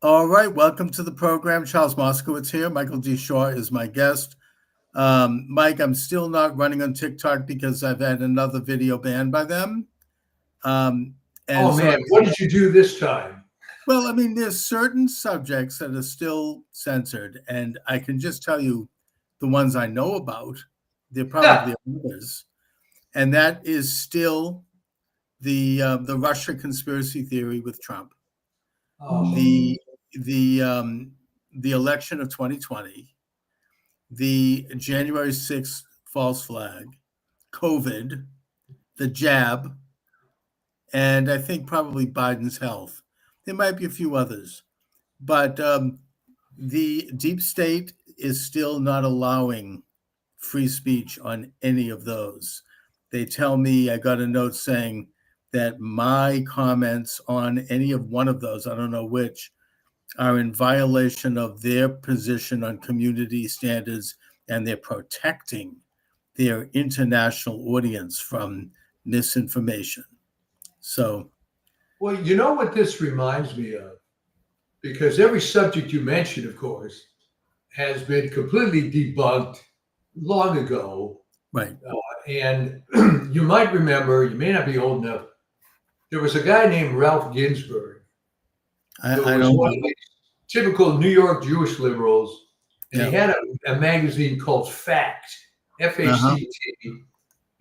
All right, welcome to the program. Charles Moscowitz here. Michael D. Shaw is my guest. Mike, I'm still not running on TikTok because I've had another video banned by them. Um, and Oh man, what did you do this time? Well, I mean, there's certain subjects that are still censored, and I can just tell you the ones I know about. There probably are others, and that is still the Russia conspiracy theory with Trump. Oh. The election of 2020, the January 6th false flag, COVID, the jab, and I think probably Biden's health. There might be a few others, but the deep state is still not allowing free speech on any of those. They tell me, I got a note saying that my comments on any of one of those, I don't know which, are in violation of their position on community standards, and they're protecting their international audience from misinformation. So, well, you know what this reminds me of? Because every subject you mentioned, of course, has been completely debunked long ago. right. And you might remember, you may not be old enough, there was a guy named Ralph Ginsburg. I who was don't one know. of these typical New York Jewish liberals. And Yeah. he had a magazine called Fact, F-A-C-T.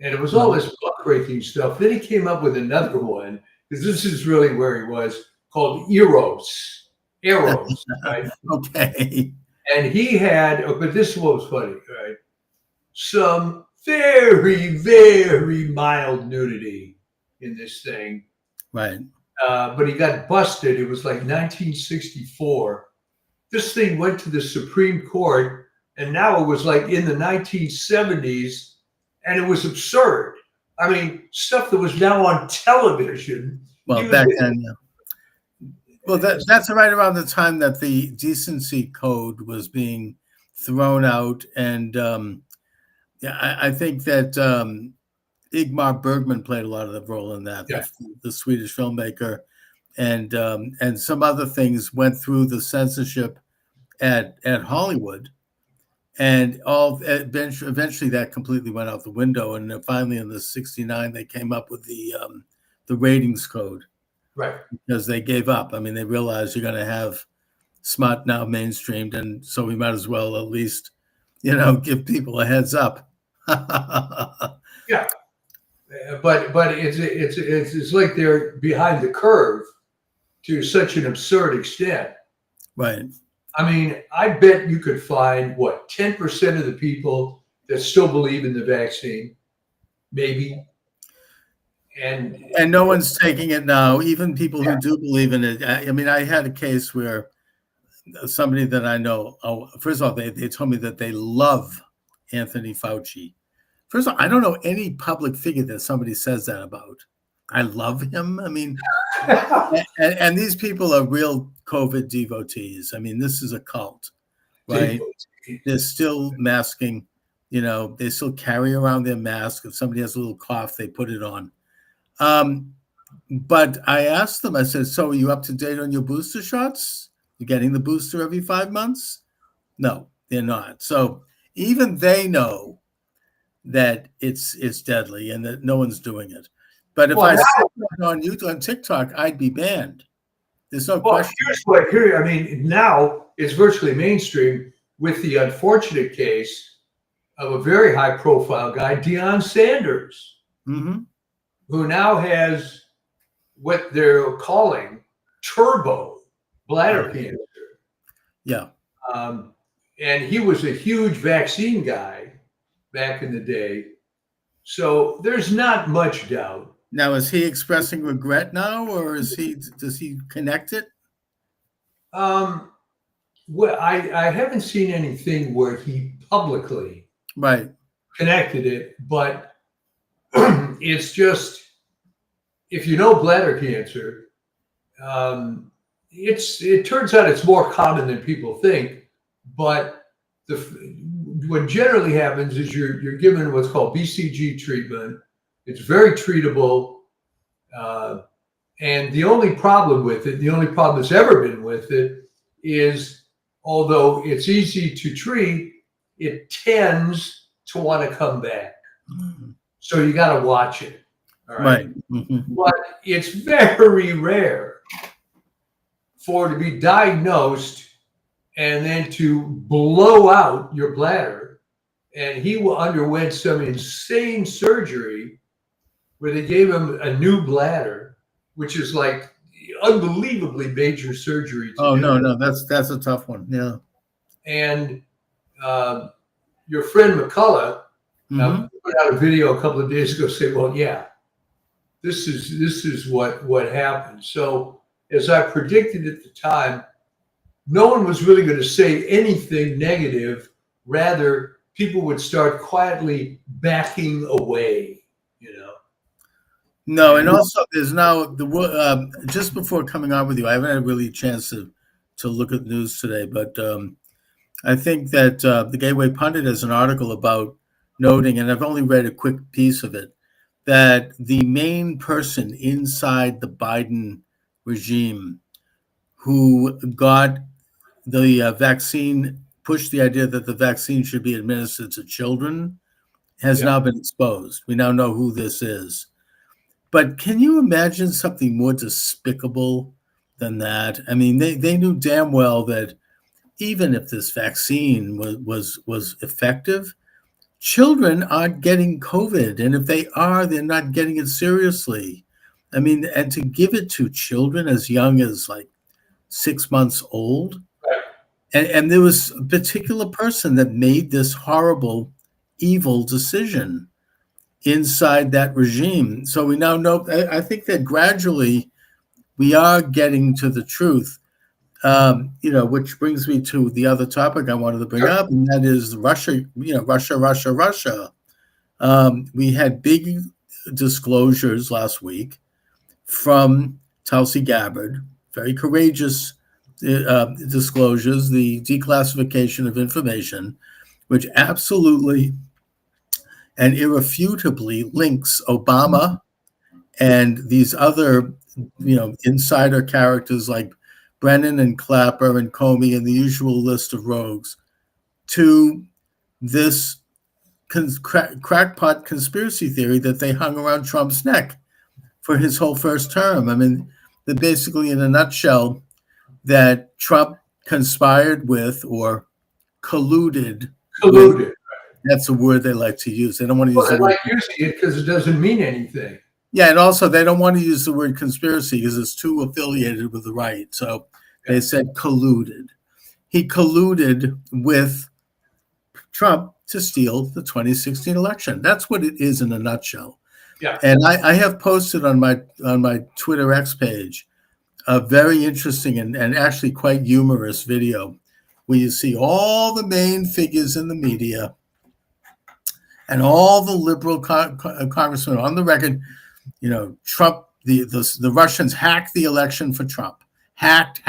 And it was all this muckraking stuff. Then he came up with another one, because this is really where he was, called Eros, right? Okay. And he had, but this is what was funny, right? Some very, very mild nudity in this thing. Right. But he got busted. It was like 1964. This thing went to the Supreme Court, and now it was like in the 1970s, and it was absurd. I mean, stuff that was now on television. Well, back then, yeah. Well, that's right around the time that the decency code was being thrown out, and yeah, I think that Ingmar Bergman played a lot of the role in that. Yeah. The Swedish filmmaker, and some other things went through the censorship at Hollywood, and eventually that completely went out the window. And then finally, in the '69, they came up with the ratings code. Right. Because they gave up. I mean, they realized you're going to have smut now mainstreamed, and so we might as well at least, give people a heads up. Yeah, but it's like they're behind the curve to such an absurd extent. Right. I mean, I bet you could find 10% of the people that still believe in the vaccine, maybe. And no one's taking it now. Even people who do believe in it. I mean, I had a case where somebody that I know. First of all, they told me that they love Anthony Fauci. First of all, I don't know any public figure that somebody says that about. I love him. I mean, and these people are real COVID devotees. I mean, this is a cult, right? They're still masking. They still carry around their mask. If somebody has a little cough, they put it on. But I asked them, I said, so are you up to date on your booster shots? You're getting the booster every 5 months? No, they're not. So even they know that it's deadly and that no one's doing it. But if I said it on YouTube, on TikTok, I'd be banned. There's no question. I mean, now it's virtually mainstream, with the unfortunate case of a very high profile guy, Deion Sanders. Mm-hmm. Who now has what they're calling turbo bladder cancer. Yeah. And he was a huge vaccine guy back in the day. So there's not much doubt. Now, is he expressing regret now, or does he connect it? Well, I haven't seen anything where he publicly connected it, but it's just, if you know bladder cancer, it turns out it's more common than people think. But what generally happens is you're given what's called BCG treatment. It's very treatable, and the only problem that's ever been with it, is, although it's easy to treat, it tends to want to come back. So you got to watch it. All right. But it's very rare for it to be diagnosed and then to blow out your bladder. And he underwent some insane surgery where they gave him a new bladder, which is like unbelievably major surgery. No, that's a tough one. Yeah. And your friend McCullough put out a video a couple of days ago saying, well, yeah, this is what happened. So as I predicted at the time, no one was really going to say anything negative. Rather, people would start quietly backing away, No, and also there's now just before coming on with you, I haven't had really a chance to look at news today, but I think that the Gateway Pundit has an article about noting, and I've only read a quick piece of it, that the main person inside the Biden regime who got the vaccine, pushed the idea that the vaccine should be administered to children, has now been exposed. We now know who this is. But can you imagine something more despicable than that? I mean, they knew damn well that even if this vaccine was effective, children aren't getting COVID. And if they are, they're not getting it seriously. I mean, and to give it to children as young as like 6 months old. And there was a particular person that made this horrible, evil decision inside that regime. So we now know, I think that gradually we are getting to the truth, which brings me to the other topic I wanted to bring up, and that is Russia, Russia. We had big disclosures last week from Tulsi Gabbard, very courageous disclosures, the declassification of information, which absolutely and irrefutably links Obama and these other, insider characters like Brennan and Clapper and Comey and the usual list of rogues to this crackpot conspiracy theory that they hung around Trump's neck for his whole first term. I mean, they're basically, in a nutshell, that Trump conspired with or colluded. With, that's a word they like to use. They don't want to use it. They like using it because it doesn't mean anything. Yeah, and also they don't want to use the word conspiracy because it's too affiliated with the right. So they said colluded. He colluded with Trump to steal the 2016 election. That's what it is in a nutshell. Yeah. And I have posted on my Twitter X page a very interesting and actually quite humorous video where you see all the main figures in the media and all the liberal congressmen on the record. Trump, the Russians hacked the election for Trump. Hacked.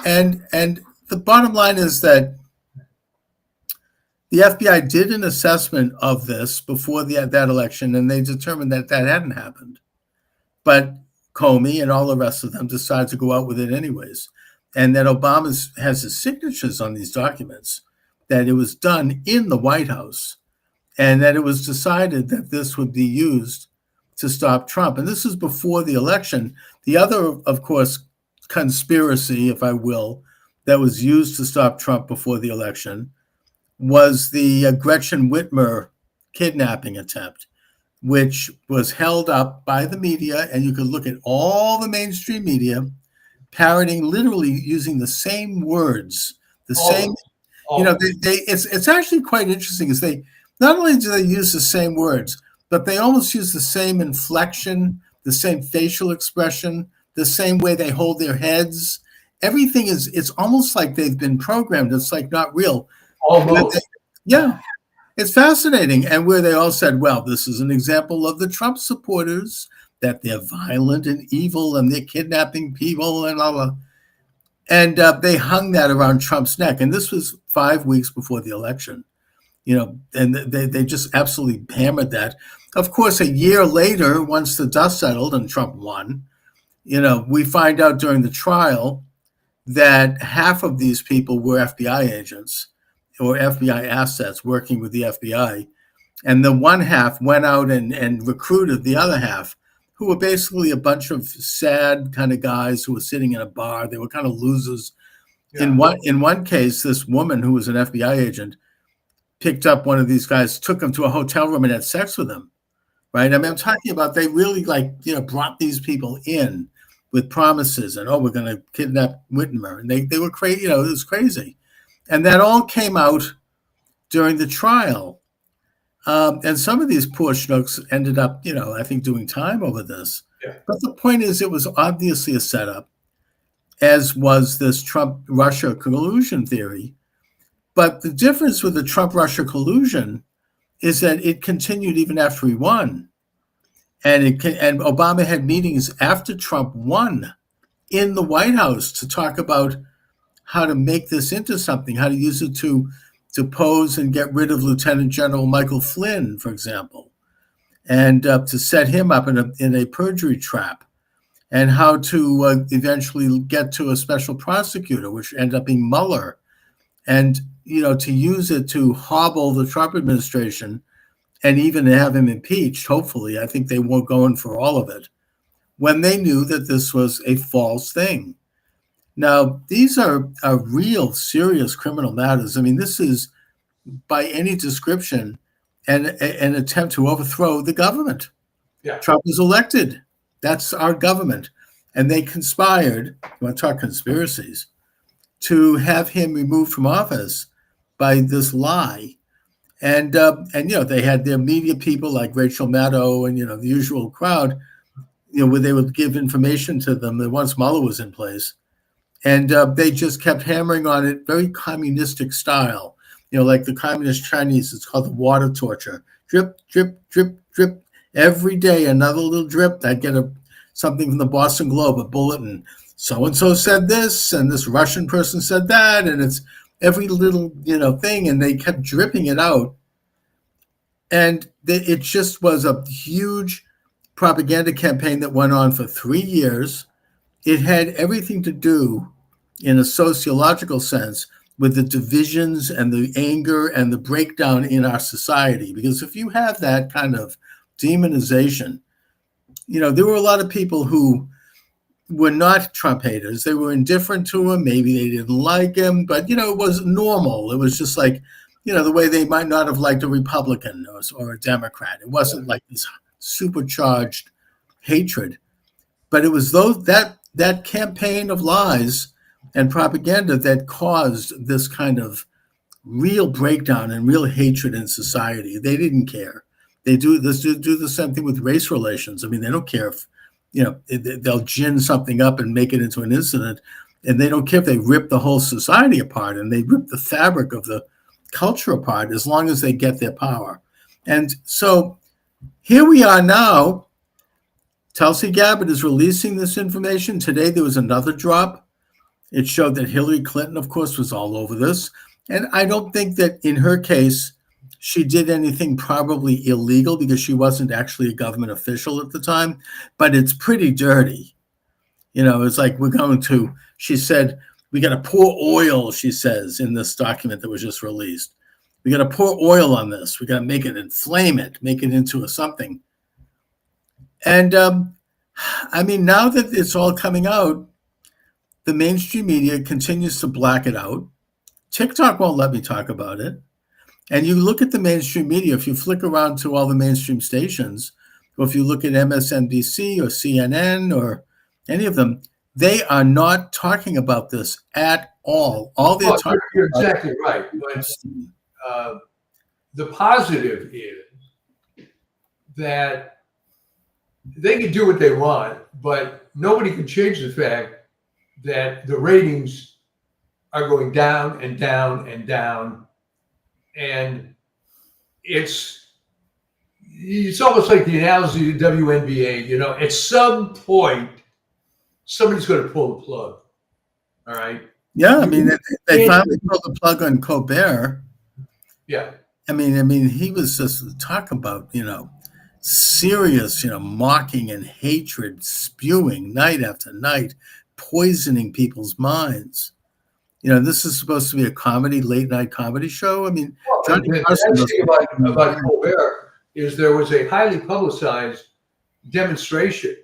And the bottom line is that the FBI did an assessment of this before that election, and they determined that hadn't happened. But Comey and all the rest of them decided to go out with it anyways. And that Obama has his signatures on these documents, that it was done in the White House, and that it was decided that this would be used to stop Trump. And this is before the election. The other, of course, conspiracy, if I will, that was used to stop Trump before the election was the Gretchen Whitmer kidnapping attempt, which was held up by the media. And you could look at all the mainstream media parroting, literally using the same words, it's actually quite interesting because they, not only do they use the same words, but they almost use the same inflection, the same facial expression, the same way they hold their heads. Everything it's almost like they've been programmed. It's like not real. It's fascinating. And where they all said, well, this is an example of the Trump supporters, that they're violent and evil and they're kidnapping people and blah, blah. And they hung that around Trump's neck. And this was 5 weeks before the election. And they just absolutely hammered that. Of course, a year later, once the dust settled and Trump won, we find out during the trial that half of these people were FBI agents or FBI assets working with the FBI. And the one half went out and recruited the other half, who were basically a bunch of sad kind of guys who were sitting in a bar. They were kind of losers. Yeah. In one case, this woman who was an FBI agent picked up one of these guys, took him to a hotel room and had sex with him. Right? I mean, I'm talking about they really brought these people in with promises and, oh, we're going to kidnap Whitmer. And they were crazy, it was crazy. And that all came out during the trial. And some of these poor schnooks ended up, I think doing time over this. Yeah. But the point is, it was obviously a setup, as was this Trump-Russia collusion theory. But the difference with the Trump-Russia collusion is that it continued even after he won. And Obama had meetings after Trump won in the White House to talk about how to make this into something, how to use it to pose and get rid of Lieutenant General Michael Flynn, for example, and to set him up in a perjury trap, and how to eventually get to a special prosecutor, which ended up being Mueller, and to use it to hobble the Trump administration and even have him impeached. Hopefully, I think they were going for all of it when they knew that this was a false thing. Now, these are real serious criminal matters. I mean, this is, by any description, an attempt to overthrow the government. Yeah. Trump was elected. That's our government. And they conspired, you want to talk conspiracies, to have him removed from office by this lie. And they had their media people like Rachel Maddow and, the usual crowd, where they would give information to them once Mueller was in place. And they just kept hammering on it, very communistic style. Like the communist Chinese, it's called the water torture. Drip, drip, drip, drip. Every day, another little drip. I'd get something from the Boston Globe, a bulletin. So-and-so said this, and this Russian person said that, and it's every little, thing, and they kept dripping it out. And it just was a huge propaganda campaign that went on for 3 years. It had everything to do, in a sociological sense, with the divisions and the anger and the breakdown in our society. Because if you have that kind of demonization, there were a lot of people who were not Trump haters. They were indifferent to him. Maybe they didn't like him, but, it was normal. It was just like, the way they might not have liked a Republican or a Democrat. It wasn't like this supercharged hatred. But it was that campaign of lies and propaganda that caused this kind of real breakdown and real hatred in society. They didn't care. They do the same thing with race relations. I mean, they don't care if, they'll gin something up and make it into an incident, and they don't care if they rip the whole society apart and they rip the fabric of the culture apart, as long as they get their power. And so here we are now. Tulsi Gabbard is releasing this information. Today there was another drop. It showed that Hillary Clinton, of course, was all over this. And I don't think that in her case, she did anything probably illegal, because she wasn't actually a government official at the time. But it's pretty dirty. It's like she said, we got to pour oil, she says, in this document that was just released. We got to pour oil on this. We got to make it, inflame it, make it into something. And I mean, now that it's all coming out, the mainstream media continues to black it out. TikTok won't let me talk about it. And you look at the mainstream media, if you flick around to all the mainstream stations, or if you look at MSNBC or CNN or any of them, they are not talking about this at all. All they're talking You're exactly right. But the positive is that they can do what they want, but nobody can change the fact that the ratings are going down and down and down. And it's almost like the analogy of the WNBA, at some point, somebody's going to pull the plug. All right. Yeah. I mean, they finally pulled the plug on Colbert. Yeah. I mean, he was just talking about, serious, mocking and hatred spewing night after night, poisoning people's minds. You know, this is supposed to be a comedy, late night comedy show. I mean, Well, Johnny the Carson next must thing be about Colbert is there was a highly publicized demonstration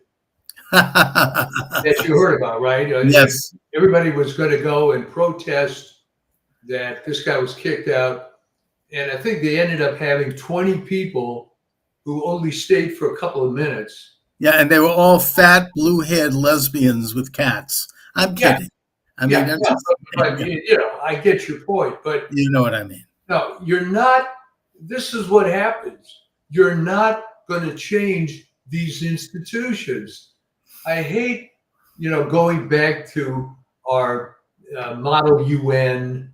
that you heard about, right? Yes. Everybody was going to go and protest that this guy was kicked out. And I think they ended up having 20 people who only stayed for a couple of minutes. Yeah, and they were all fat, blue-haired lesbians with cats. I'm Yeah, kidding. I mean, yeah, I'm yeah. just, But you know, I get your point. But you know what I mean. no, you're not. This is what happens. You're not going to change these institutions. I hate, going back to our model UN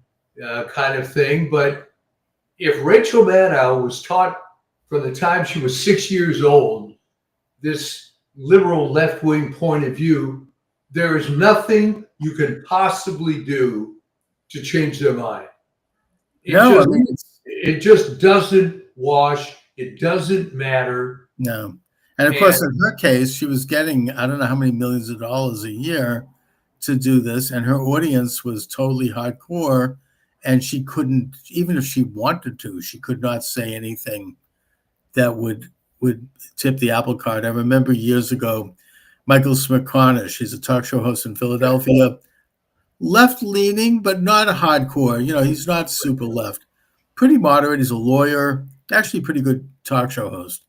kind of thing. But if Rachel Maddow was taught from the time she was 6 years old this liberal left-wing point of view, there is nothing you can possibly do to change their mind. No, I mean, It just doesn't wash. It doesn't matter. no. And of course, in her case, she was getting, I don't know how many millions of dollars a year to do this. And her audience was totally hardcore. And she couldn't, even if she wanted to, she could not say anything that would tip the apple cart. I remember years ago, Michael Smerconish, he's a talk show host in Philadelphia, left-leaning, but not a hardcore. You know, he's not super left. Pretty moderate. He's a lawyer, actually pretty good talk show host.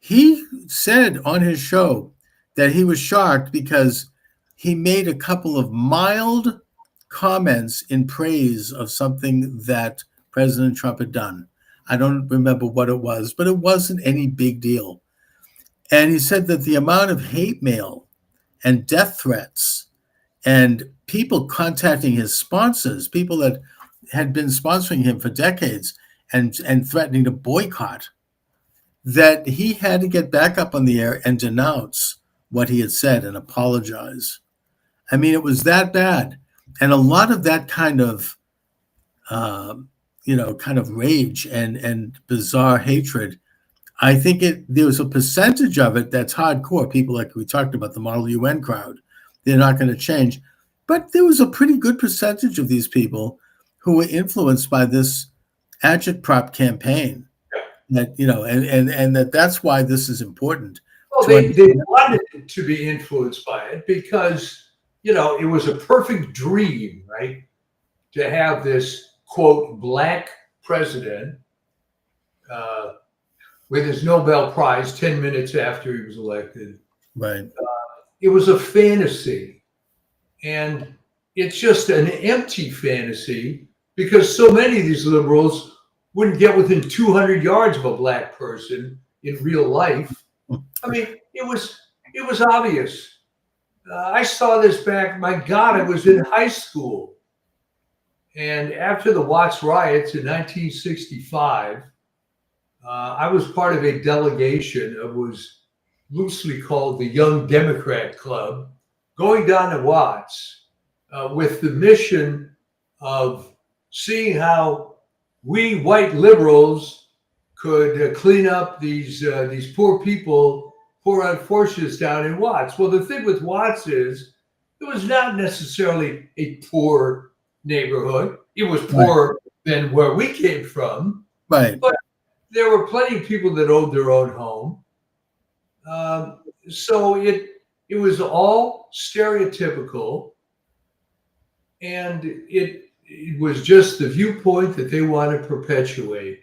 He said on his show that he was shocked because he made a couple of mild comments in praise of something that President Trump had done. I don't remember what it was, but it wasn't any big deal. And he said that the amount of hate mail and death threats and people contacting his sponsors, people that had been sponsoring him for decades and threatening to boycott, that he had to get back up on the air and denounce what he had said and apologize. I mean, it was that bad. And a lot of that kind of, kind of rage and bizarre hatred, I think there was a percentage of it that's hardcore. People like we talked about, the Model UN crowd, they're not going to change. But there was a pretty good percentage of these people who were influenced by this agitprop campaign. That, and that's why this is important. Well, they wanted to be influenced by it because, it was a perfect dream, right? To have this, quote, black president with his Nobel Prize 10 minutes after he was elected. Right. It was a fantasy. And it's just an empty fantasy because so many of these liberals wouldn't get within 200 yards of a black person in real life. I mean, it was obvious. I saw this back, my God, I was in high school. And after the Watts riots in 1965, I was part of a delegation that was loosely called the Young Democrat Club, going down to Watts with the mission of seeing how we white liberals could clean up these poor people, poor unfortunates down in Watts. Well, the thing with Watts is it was not necessarily a poor neighborhood. It was poorer than where we came from. Right. But there were plenty of people that owned their own home. So it was all stereotypical, and it was just the viewpoint that they want to perpetuate.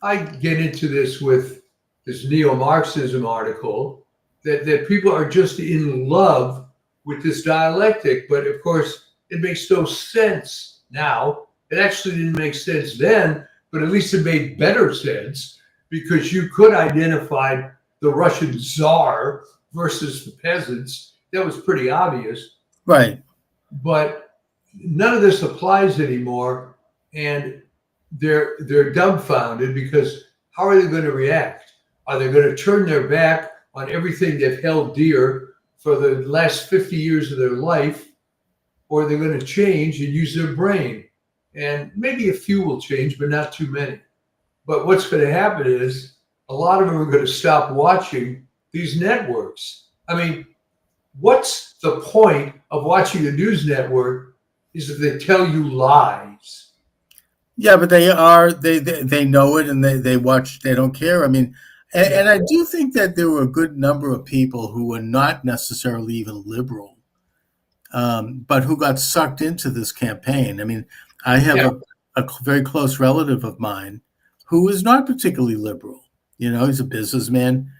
I get into this with this neo-Marxism article that people are just in love with this dialectic, but of course it makes no sense now. It actually didn't make sense then, but at least it made better sense because you could identify the Russian Tsar versus the peasants. That was pretty obvious. Right. But none of this applies anymore, and they're dumbfounded because how are they going to react? Are they going to turn their back on everything they've held dear for the last 50 years of their life, or are they going to change and use their brain? And maybe a few will change, but not too many. But what's going to happen is a lot of them are going to stop watching these networks. I mean, what's the point of watching a news network is that they tell you lies. Yeah, but they know it, and they watch. They don't care. I mean, and I do think that there were a good number of people who were not necessarily even liberal, but who got sucked into this campaign. I mean, I have Yeah. a very close relative of mine who is not particularly liberal. He's a businessman,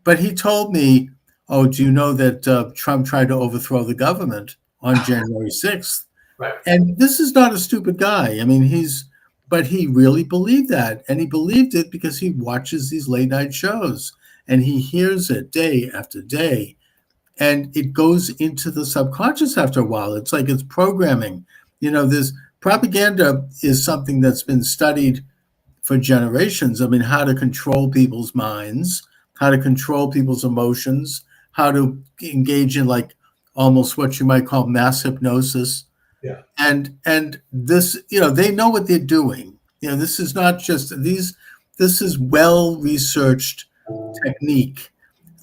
but he told me, "Oh, do you know that Trump tried to overthrow the government on January 6th?" Right. And this is not a stupid guy. I mean, but he really believed that. And he believed it because he watches these late night shows and he hears it day after day. And it goes into the subconscious after a while. It's like it's programming. This propaganda is something that's been studied for generations. I mean, how to control people's minds, how to control people's emotions, how to engage in like almost what you might call mass hypnosis. Yeah. And this, they know what they're doing. This is not just this is well researched technique.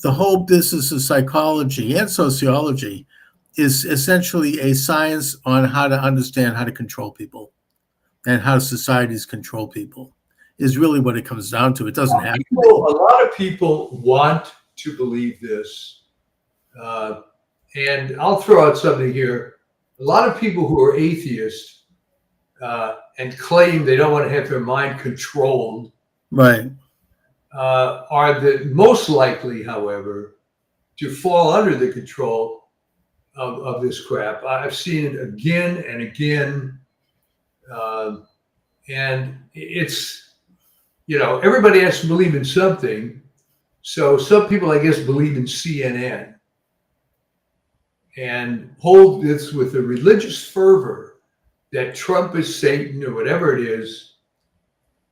The whole business of psychology and sociology is essentially a science on how to understand how to control people and how societies control people is really what it comes down to. It doesn't have to be. A lot of people want to believe this. And I'll throw out something here. A lot of people who are atheists and claim they don't want to have their mind controlled, Right. are the most likely, however, to fall under the control of this crap. I've seen it again and again. And it's, everybody has to believe in something. So some people, I guess, believe in CNN and hold this with a religious fervor that Trump is Satan or whatever it is,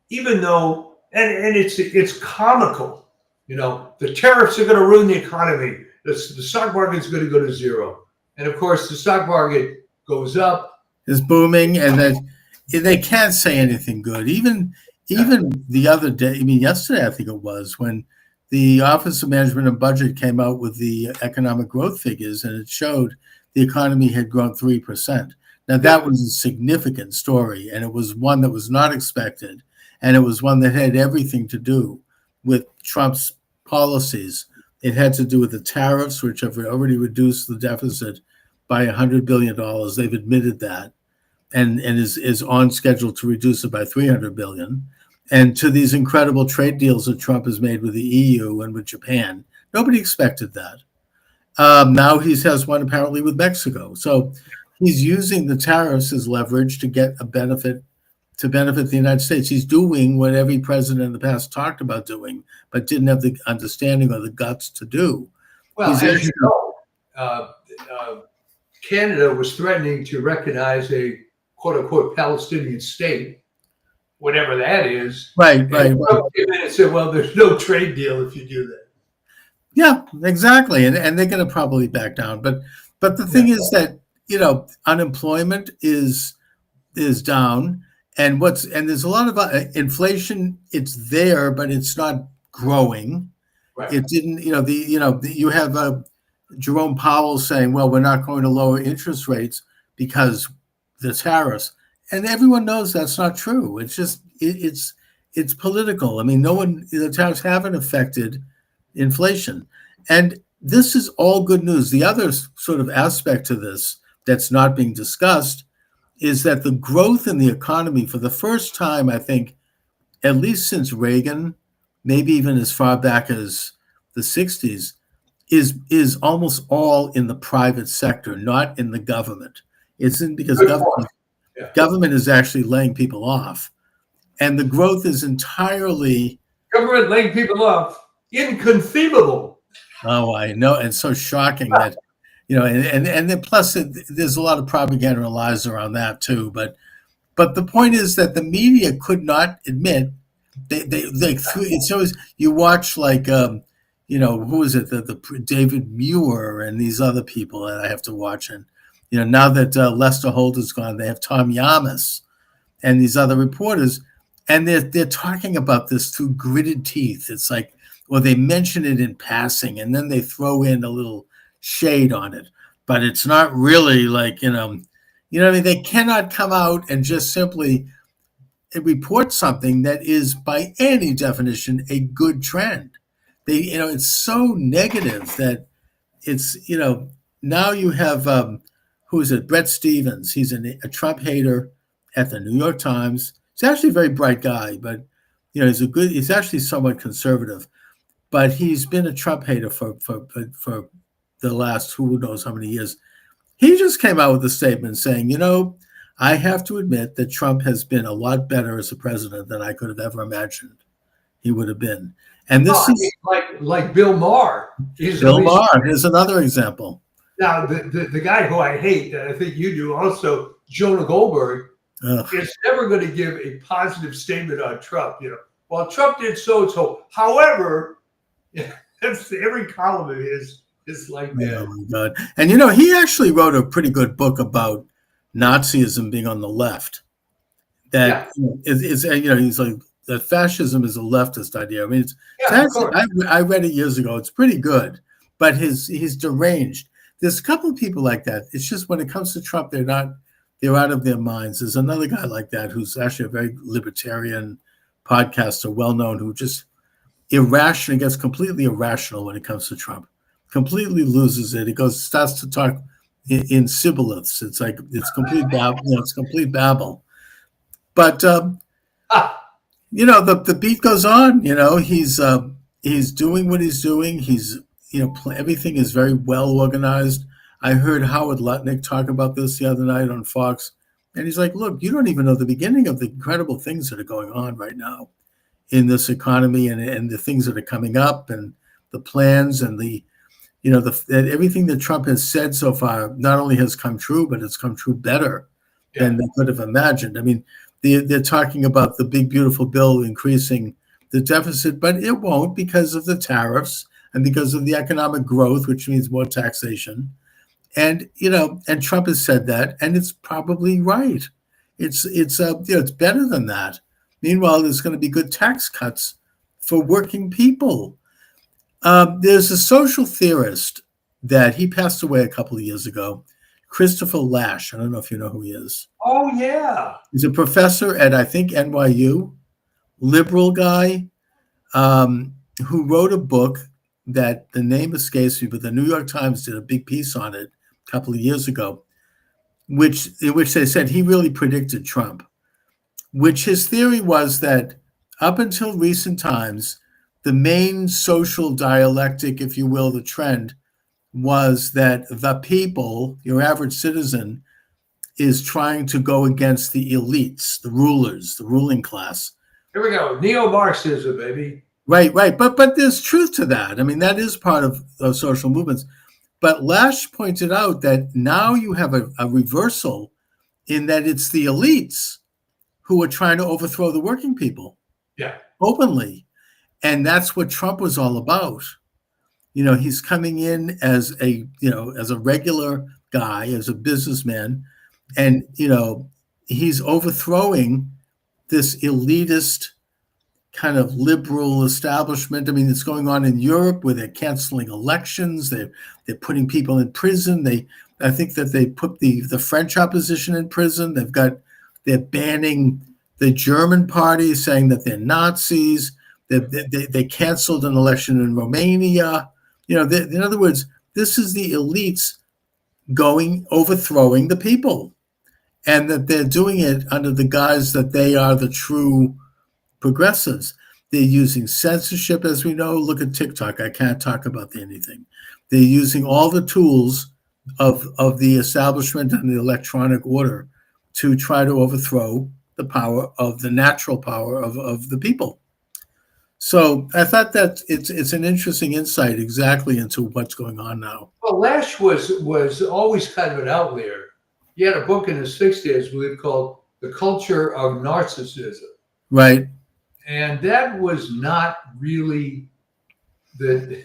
even though, and it's comical, the tariffs are going to ruin the economy. The stock market's going to go to zero. And of course, the stock market goes up. Is booming, and that they can't say anything good. Even the other day, I mean, yesterday, I think it was, when the Office of Management and Budget came out with the economic growth figures, and it showed the economy had grown 3%. Now, that was a significant story, and it was one that was not expected, and it was one that had everything to do with Trump's policies. It had to do with the tariffs, which have already reduced the deficit by $100 billion. They've admitted that, and is on schedule to reduce it by $300 billion. And to these incredible trade deals that Trump has made with the EU and with Japan. Nobody expected that. Now he has one apparently with Mexico. So he's using the tariffs as leverage to get a benefit, to benefit the United States. He's doing what every president in the past talked about doing, but didn't have the understanding or the guts to do. Well, as you know, Canada was threatening to recognize a quote unquote Palestinian state, whatever that is. Right. And said, well, there's no trade deal if you do that. Yeah, exactly. And they're going to probably back down. But the thing is that, unemployment is down, and there's a lot of inflation. It's there, but it's not growing. Right. It didn't, you have Jerome Powell saying, well, we're not going to lower interest rates because the tariffs. And everyone knows that's not true. It's just, it's political. I mean, the tariffs haven't affected inflation. And this is all good news. The other sort of aspect to this that's not being discussed is that the growth in the economy, for the first time, I think, at least since Reagan, maybe even as far back as the 60s, is almost all in the private sector, not in the government. It's because government is actually laying people off. And the growth is entirely... Government laying people off? Inconceivable. Oh, I know. And so shocking that, and then plus there's a lot of propaganda and lies around that too. But the point is that the media could not admit it's always, you watch like, who is it? The David Muir and these other people that I have to watch. And, now that Lester Holt is gone, they have Tom Yamas and these other reporters, and they're talking about this through gritted teeth. It's like, or they mention it in passing, and then they throw in a little shade on it, but it's not really like, what I mean? They cannot come out and just simply report something that is by any definition a good trend. It's so negative that it's, now you have, who is it? Brett Stevens. He's a Trump hater at the New York Times. He's actually a very bright guy, but, he's actually somewhat conservative, but he's been a Trump hater for the last who knows how many years. He just came out with a statement saying, I have to admit that Trump has been a lot better as a president than I could have ever imagined he would have been. And this is like Bill Maher. Bill Maher is another example. Now, the guy who I hate, and I think you do also, Jonah Goldberg, is never going to give a positive statement on Trump. Well, Trump did so. However, every column of his is like that. Oh my God! And he actually wrote a pretty good book about Nazism being on the left. That is, he's like that fascism is a leftist idea. I mean, I read it years ago. It's pretty good, but he's deranged. There's a couple of people like that. It's just when it comes to Trump, they're out of their minds. There's another guy like that who's actually a very libertarian podcaster, well known, who just irrational, gets completely irrational when it comes to Trump. Completely loses it. He starts to talk in shibboleths. It's like it's complete babble. It's complete babble. But the beat goes on. He's doing what he's doing. He's everything is very well organized. I heard Howard Lutnick talk about this the other night on Fox, and he's like, "Look, you don't even know the beginning of the incredible things that are going on right now in this economy, and the things that are coming up, and the plans, and everything that Trump has said so far not only has come true, but it's come true better than they could have imagined. I mean, they're talking about the big, beautiful bill increasing the deficit, but it won't because of the tariffs and because of the economic growth, which means more taxation. And, and Trump has said that, and it's probably right. It's better than that. Meanwhile, there's going to be good tax cuts for working people. There's a social theorist that he passed away a couple of years ago, Christopher Lasch. I don't know if you know who he is. Oh, yeah. He's a professor at, I think, NYU, liberal guy, who wrote a book that the name escapes me, but the New York Times did a big piece on it a couple of years ago, in which they said he really predicted Trump, which his theory was that up until recent times, the main social dialectic, if you will, the trend, was that the people, your average citizen, is trying to go against the elites, the rulers, the ruling class. Here we go. Neo-Marxism, baby. Right. But there's truth to that. I mean, that is part of social movements. But Lasch pointed out that now you have a reversal in that it's the elites who are trying to overthrow the working people. Yeah. Openly. And that's what Trump was all about. He's coming in as a regular guy, as a businessman, and, he's overthrowing this elitist kind of liberal establishment. I mean, it's going on in Europe where they're canceling elections. They're putting people in prison. I think that they put the French opposition in prison. They're banning the German party, saying that they're Nazis. They canceled an election in Romania. In other words, this is the elites overthrowing the people, and that they're doing it under the guise that they are the true progressives. They're using censorship, as we know. Look at TikTok. I can't talk about anything. They're using all the tools of the establishment and the electronic order to try to overthrow the power of the natural power of the people. So I thought that it's an interesting insight exactly into what's going on now. Well, Lasch was always kind of an outlier. He had a book in the 60s, I believe, called The Culture of Narcissism. Right. And that was not really the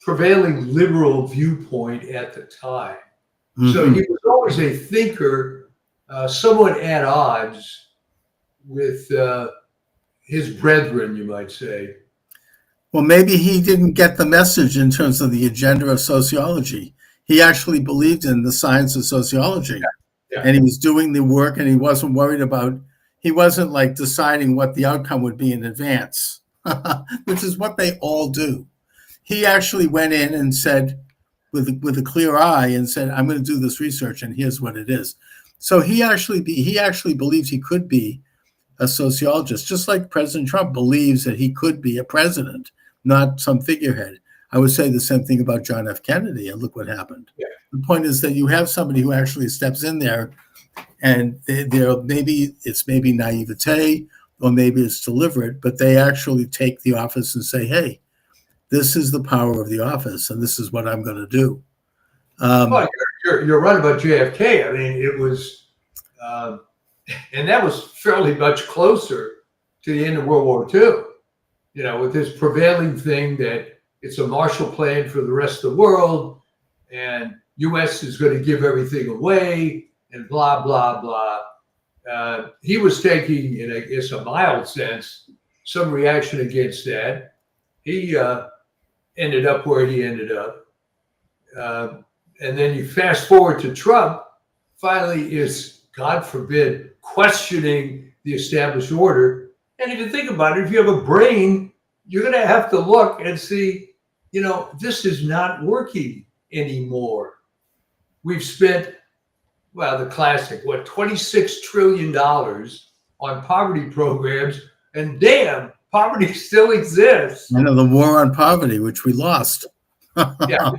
prevailing liberal viewpoint at the time. Mm-hmm. So he was always a thinker, somewhat at odds with his brethren, you might say. Well, maybe he didn't get the message in terms of the agenda of sociology. He actually believed in the science of sociology, Yeah. and he was doing the work, and he wasn't worried about, he wasn't like deciding what the outcome would be in advance, which is what they all do. He actually went in and said, with a clear eye, and said, "I'm going to do this research, and here's what it is." So he actually believed he could be a sociologist, just like President Trump believes that he could be a president, not some figurehead. I would say the same thing about John F. Kennedy, and look what happened. Yeah. The point is that you have somebody who actually steps in there, and they're maybe naivete, or maybe it's deliberate, but they actually take the office and say, "Hey, this is the power of the office, and this is what I'm going to do." Well, you're right about JFK. I mean, it was, and that was fairly much closer to the end of World War II. You know, with this prevailing thing that it's a Marshall Plan for the rest of the world, and U.S. is going to give everything away, and blah blah blah. He was taking, in I guess a mild sense, some reaction against that. He ended up where he ended up. And then you fast forward to Trump, finally is, God forbid, questioning the established order. And if you think about it, if you have a brain, you're going to have to look and see, you know, this is not working anymore. We've spent, well, the classic, what, $26 trillion on poverty programs, and damn, poverty still exists. I know, the war on poverty, which we lost. Yeah.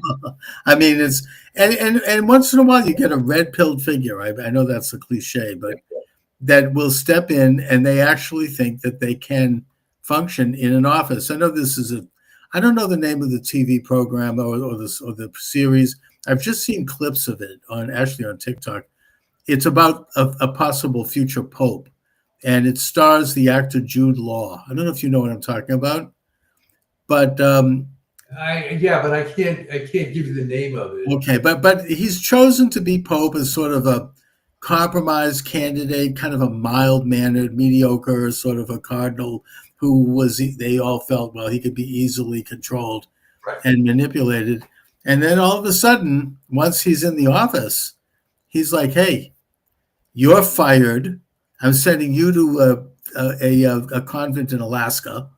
I mean, it's and once in a while you get a red-pilled figure. I know that's a cliche, but that will step in, and they actually think that they can function in an office. I know this is I don't know the name of the TV program or the series. I've just seen clips of it on TikTok. It's about a possible future pope, and it stars the actor Jude Law. I don't know if you know what I'm talking about, but but I can't give you the name of it. okay, but he's chosen to be pope as sort of a compromise candidate, kind of a mild-mannered, mediocre sort of a cardinal who they all felt, well, he could be easily controlled and manipulated. And then all of a sudden, once he's in the office, he's like, "Hey, you're fired. I'm sending you to a convent in Alaska."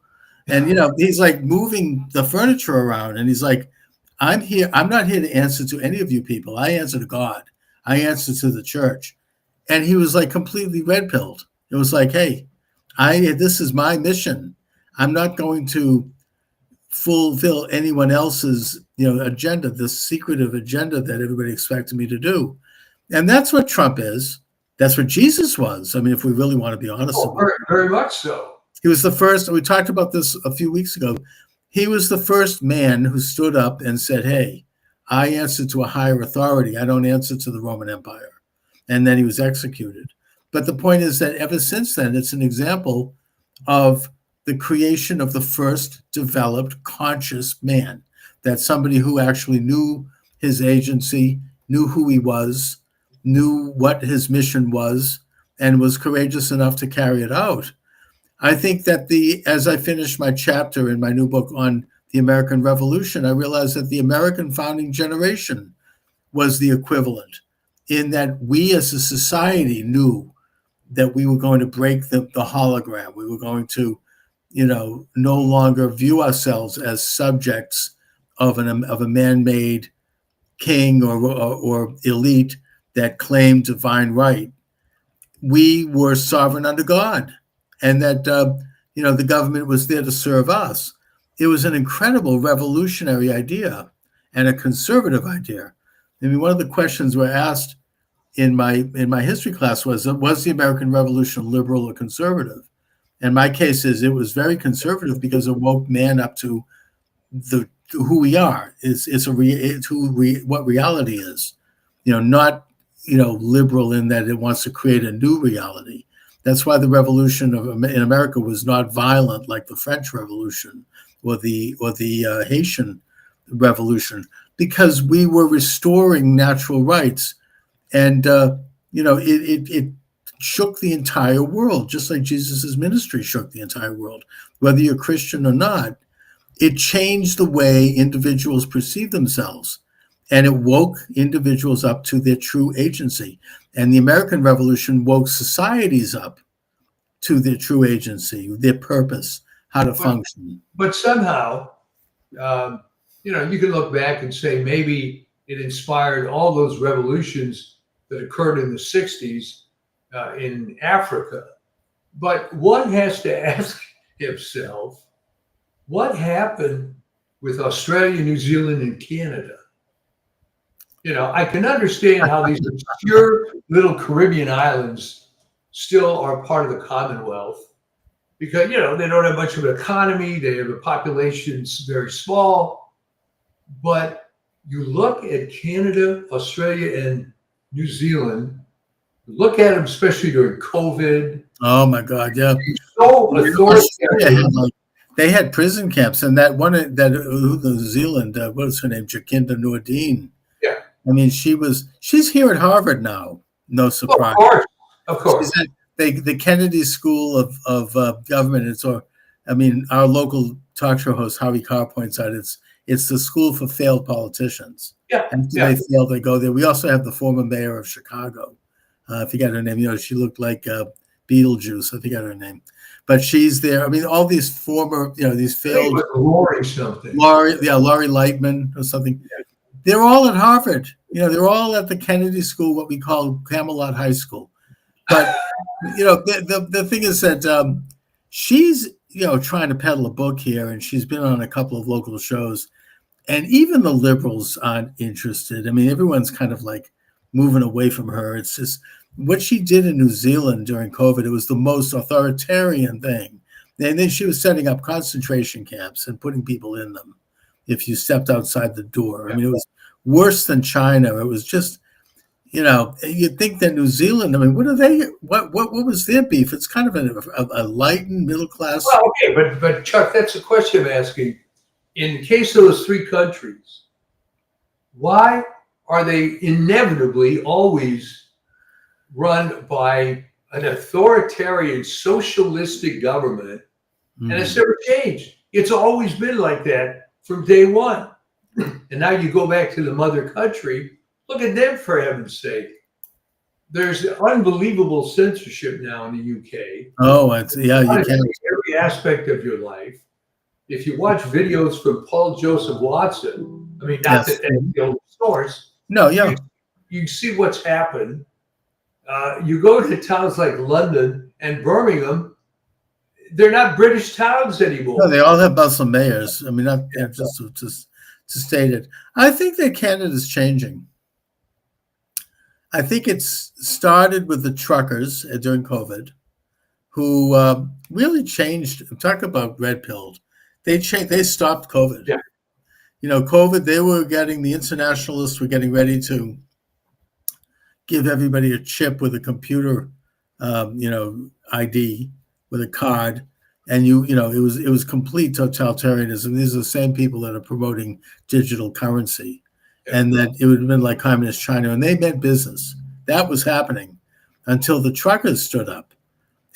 And, you know, he's like moving the furniture around, and he's like, "I'm here. I'm not here to answer to any of you people. I answer to God. I answer to the church." And he was like completely red-pilled. It was like, "Hey, this is my mission. I'm not going to fulfill anyone else's, agenda, this secretive agenda that everybody expected me to do." And that's what Trump is. That's what Jesus was. I mean, if we really want to be honest about it. Very much so. He was the first, we talked about this a few weeks ago. He was the first man who stood up and said, "Hey, I answer to a higher authority. I don't answer to the Roman Empire." And then he was executed. But the point is that ever since then, it's an example of the creation of the first developed conscious man. That's somebody who actually knew his agency, knew who he was, knew what his mission was, and was courageous enough to carry it out. I think that as I finished my chapter in my new book on the American Revolution, I realized that the American founding generation was the equivalent, in that we as a society knew that we were going to break the hologram. We were going to, no longer view ourselves as subjects of a man-made king or elite that claimed divine right. We were sovereign under God, and that the government was there to serve us. It was an incredible revolutionary idea and a conservative idea. I mean, one of the questions we're asked in my history class was the American Revolution liberal or conservative? And my case is it was very conservative because it woke man up to who we are. What reality is. Not liberal in that it wants to create a new reality. That's why the revolution in America was not violent like the French Revolution or the Haitian Revolution, because we were restoring natural rights, and it shook the entire world, just like Jesus's ministry shook the entire world. Whether you're Christian or not, it changed the way individuals perceive themselves, and it woke individuals up to their true agency. And the American Revolution woke societies up to their true agency, their purpose, how to But function. but somehow, um, you can look back and say maybe it inspired all those revolutions that occurred in the '60s in Africa. But one has to ask himself, what happened with Australia, New Zealand, and Canada? I can understand how these obscure little Caribbean islands still are part of the Commonwealth because, they don't have much of an economy. They have a population's very small. But you look at Canada, Australia, and New Zealand, look at them, especially during COVID. Oh my God, yeah. So Australia authoritarian. had, like, they had prison camps, and that one that New Zealand, what was her name, Jacinda Nordine. Yeah. I mean, she's here at Harvard now. No surprise. Of course. She's at the Kennedy School of Government. Our local talk show host Harvey Carr points out it's the school for failed politicians. Yeah. After they fail, they go there. We also have the former mayor of Chicago. I forget her name. She looked like Beetlejuice. I forget her name, but she's there. I mean, all these former, these failed. Lori something. Laurie Lightman or something. Yeah. They're all at Harvard. They're all at the Kennedy School, what we call Camelot High School. But the thing is that she's trying to peddle a book here, and she's been on a couple of local shows, and even the liberals aren't interested. I mean, everyone's kind of like moving away from her. It's just what she did in New Zealand during COVID. It was the most authoritarian thing, and then she was setting up concentration camps and putting people in them if you stepped outside the door. I mean, it was worse than China. It was just. You'd think that New Zealand, I mean, what was their beef? It's kind of a lightened middle class. Well, okay, but Chuck, that's the question I'm asking. In the case of those three countries, why are they inevitably always run by an authoritarian socialistic government? And it's never changed. It's always been like that from day one. And now you go back to the mother country. Look at them, for heaven's sake. There's unbelievable censorship now in the UK. Oh, you can. Every aspect of your life. If you watch videos from Paul Joseph Watson, I mean, not that that's the only source. No, yeah. You see what's happened. You go to towns like London and Birmingham, they're not British towns anymore. No, they all have Muslim mayors. I mean, just to state it. I think that Canada's changing. I think it's started with the truckers during COVID, who really changed. Talk about red pilled. They stopped COVID. Yeah. COVID. The internationalists were getting ready to give everybody a chip with a computer, ID with a card, and it was complete totalitarianism. These are the same people that are promoting digital currency. And that it would have been like communist China, and they meant business. That was happening until the truckers stood up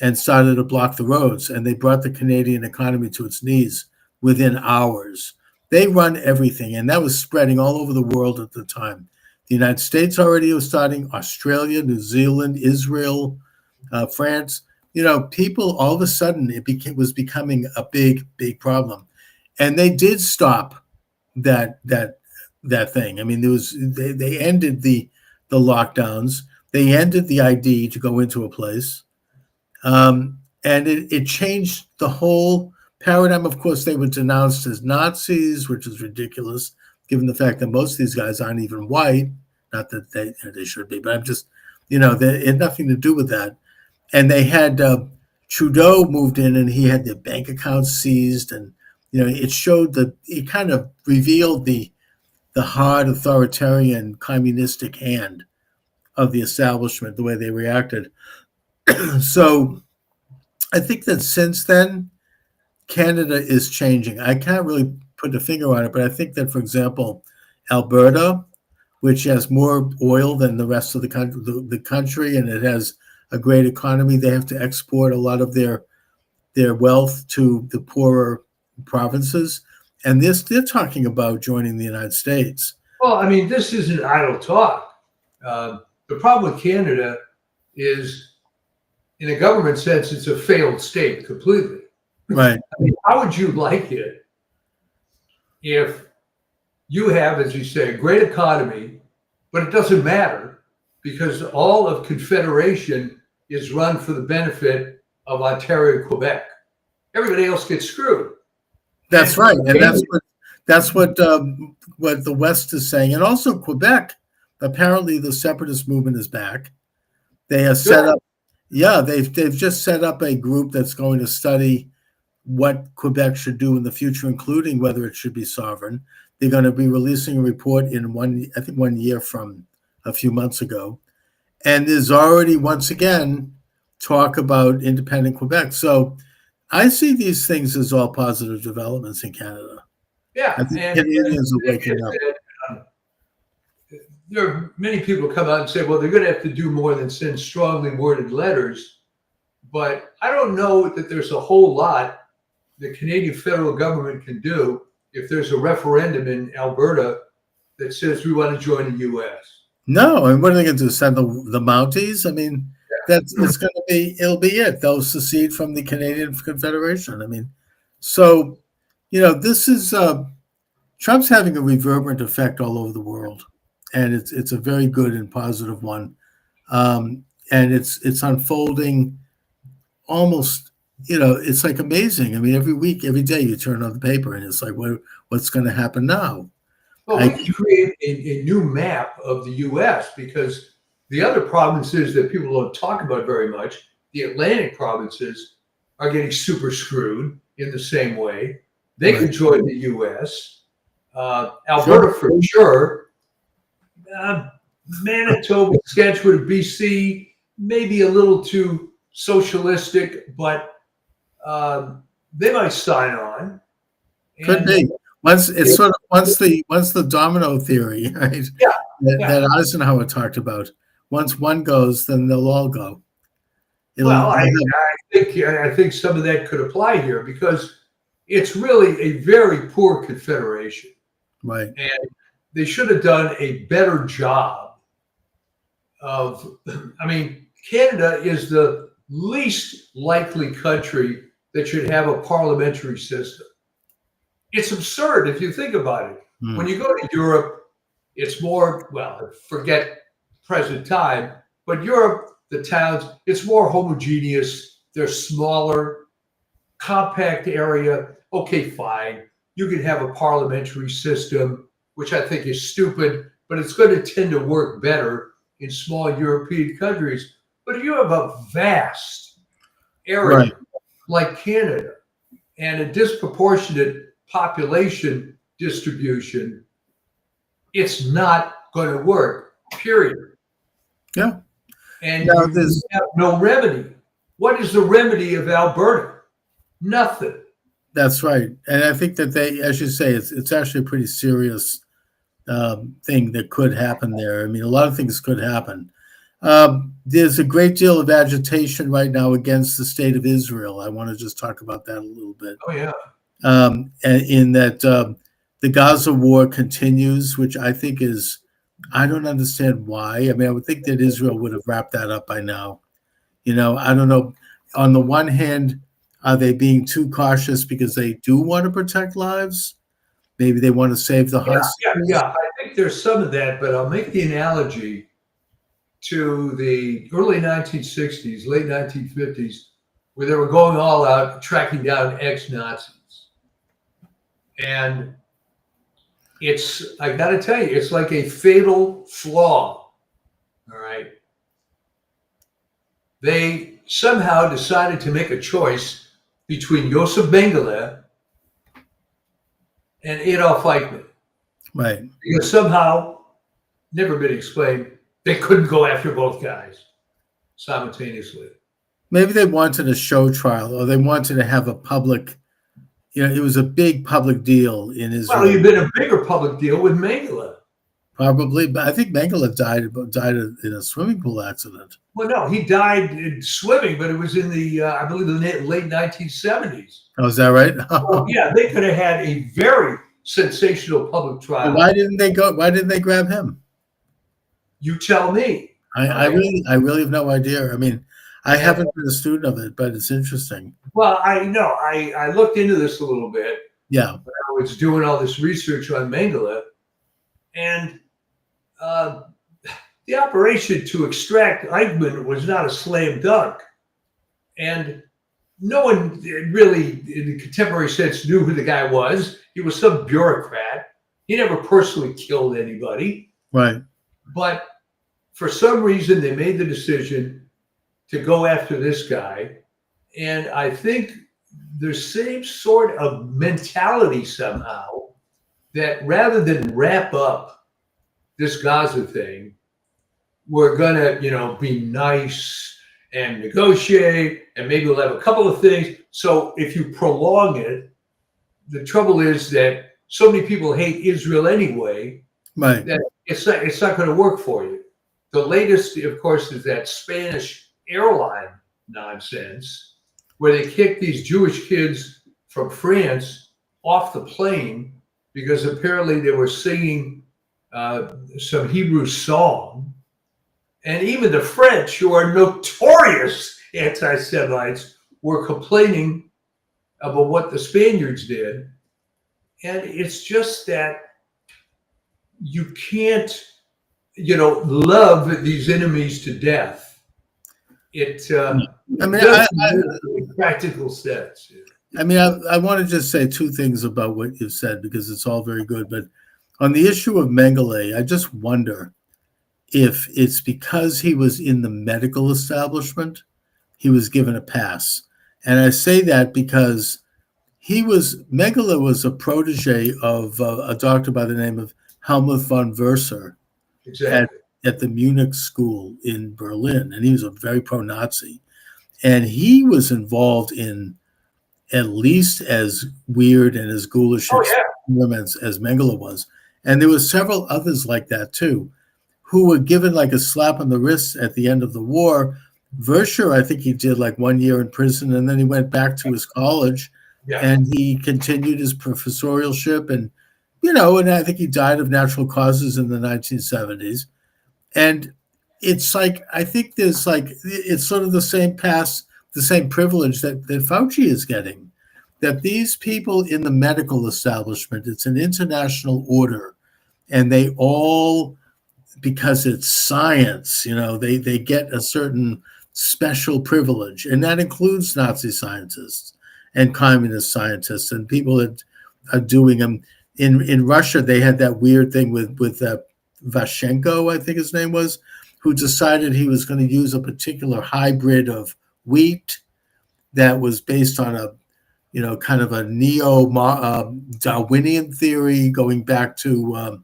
and started to block the roads, and they brought the Canadian economy to its knees within hours. They run everything, and that was spreading all over the world at the time. The United States already was starting, Australia, New Zealand, Israel, France. People, all of a sudden, it was becoming a big, big problem. And they did stop that thing. I mean, they ended the lockdowns. They ended the ID to go into a place, and it changed the whole paradigm. Of course, they were denounced as Nazis, which is ridiculous, given the fact that most of these guys aren't even white. Not that they should be, but I'm just, they had nothing to do with that. And they had Trudeau moved in, and he had their bank accounts seized, and it kind of revealed the hard authoritarian communistic hand of the establishment, the way they reacted. So I think that since then, Canada is changing. I can't really put a finger on it, but I think that, for example, Alberta, which has more oil than the rest of the country, and it has a great economy, they have to export a lot of their wealth to the poorer provinces. and they're talking about joining the United States. Well, I mean, this isn't idle talk. The problem with Canada is, in a government sense, it's a failed state completely. Right. I mean, how would you like it if you have, as you say, a great economy, but it doesn't matter because all of Confederation is run for the benefit of Ontario and Quebec. Everybody else gets screwed. That's right, and that's what the West is saying, and also Quebec. Apparently, the separatist movement is back. They have set up, they've just set up a group that's going to study what Quebec should do in the future, including whether it should be sovereign. They're going to be releasing a report in 1 year from a few months ago, and there's already once again talk about independent Quebec. So I see these things as all positive developments in Canada. Yeah, I think Canadians are waking up. There are many people come out and say, well, they're going to have to do more than send strongly worded letters. But I don't know that there's a whole lot the Canadian federal government can do if there's a referendum in Alberta that says we want to join the U.S. No, and what are they going to do? Send the Mounties? I mean, it's going to be, it'll be it. They'll secede from the Canadian Confederation. I mean, so, this is, Trump's having a reverberant effect all over the world, and it's a very good and positive one. And it's unfolding almost, it's like amazing. I mean, every week, every day you turn on the paper and it's like, what's going to happen now? Well, we can create a new map of the U.S. because the other provinces that people don't talk about very much, the Atlantic provinces, are getting super screwed in the same way. They could join the U.S. Alberta for sure. Manitoba, Saskatchewan, BC, maybe a little too socialistic, but they might sign on. Could be. Once the domino theory, right? Yeah, that Eisenhower talked about. Once one goes, then they'll all go. I think some of that could apply here because it's really a very poor confederation, right? And they should have done a better job of. I mean, Canada is the least likely country that should have a parliamentary system. It's absurd if you think about it. When you go to Europe, it's more, forget present time, but Europe, the towns, it's more homogeneous. They're smaller, compact area. Okay, fine. You can have a parliamentary system, which I think is stupid, but it's going to tend to work better in small European countries. But if you have a vast area like Canada and a disproportionate population distribution, it's not going to work, period. Yeah. And you have no remedy. What is the remedy of Alberta? Nothing. That's right. And I think that as you say, it's actually a pretty serious thing that could happen there. I mean, a lot of things could happen. There's a great deal of agitation right now against the state of Israel. I want to just talk about that a little bit. Oh, yeah. In that the Gaza war continues, which I think I don't understand why. I mean, I would think that Israel would have wrapped that up by now. I don't know. On the one hand, are they being too cautious because they do want to protect lives? Maybe they want to save the hostages. Yeah. I think there's some of that, but I'll make the analogy to the early 1960s, late 1950s, where they were going all out, tracking down ex-Nazis. And I got to tell you, it's like a fatal flaw. All right. They somehow decided to make a choice between Joseph Mengele and Adolf Eichmann. Right. Because somehow, never been explained, they couldn't go after both guys simultaneously. Maybe they wanted a show trial, or they wanted to have a public, it was a big public deal in Israel. Well, you've been a bigger public deal with Mengele. Probably, but I think Mengele died in a swimming pool accident. Well, no, he died in swimming, but it was in the, I believe, the late 1970s. Oh, is that right? Well, yeah, they could have had a very sensational public trial. Why didn't they go? Why didn't they grab him? You tell me. I really have no idea. I mean, I haven't been a student of it, but it's interesting. Well, I know. I looked into this a little bit. Yeah. When I was doing all this research on Mengele, and the operation to extract Eichmann was not a slam dunk. And no one really, in the contemporary sense, knew who the guy was. He was some bureaucrat. He never personally killed anybody. Right. But for some reason, they made the decision to go after this guy. And I think the same sort of mentality somehow that rather than wrap up this Gaza thing, we're going to, be nice and negotiate, and maybe we'll have a couple of things. So if you prolong it, the trouble is that so many people hate Israel anyway, right, that it's not going to work for you. The latest, of course, is that Spanish airline nonsense, where they kicked these Jewish kids from France off the plane because apparently they were singing some Hebrew song. And even the French, who are notorious anti-Semites, were complaining about what the Spaniards did. And it's just that you can't, love these enemies to death. It practical sense. I mean, I want to just say two things about what you said, because it's all very good. But on the issue of Mengele, I just wonder if it's because he was in the medical establishment, he was given a pass. And I say that because Mengele was a protege of a doctor by the name of Helmut von Verser. Exactly. At the Munich school in Berlin. And he was a very pro-Nazi. And he was involved in at least as weird and as ghoulish experiments as Mengele was. And there were several others like that too, who were given like a slap on the wrist at the end of the war. Verscher, I think he did like 1 year in prison, and then he went back to his college and he continued his professorship. And, and I think he died of natural causes in the 1970s. And it's like, I think there's like, it's sort of the same pass, the same privilege that Fauci is getting, that these people in the medical establishment, it's an international order, and they all, because it's science, they get a certain special privilege, and that includes Nazi scientists and communist scientists and people that are doing them. In Russia, they had that weird thing with Vashenko, I think his name was, who decided he was going to use a particular hybrid of wheat that was based on a, kind of a neo-Darwinian theory going back to,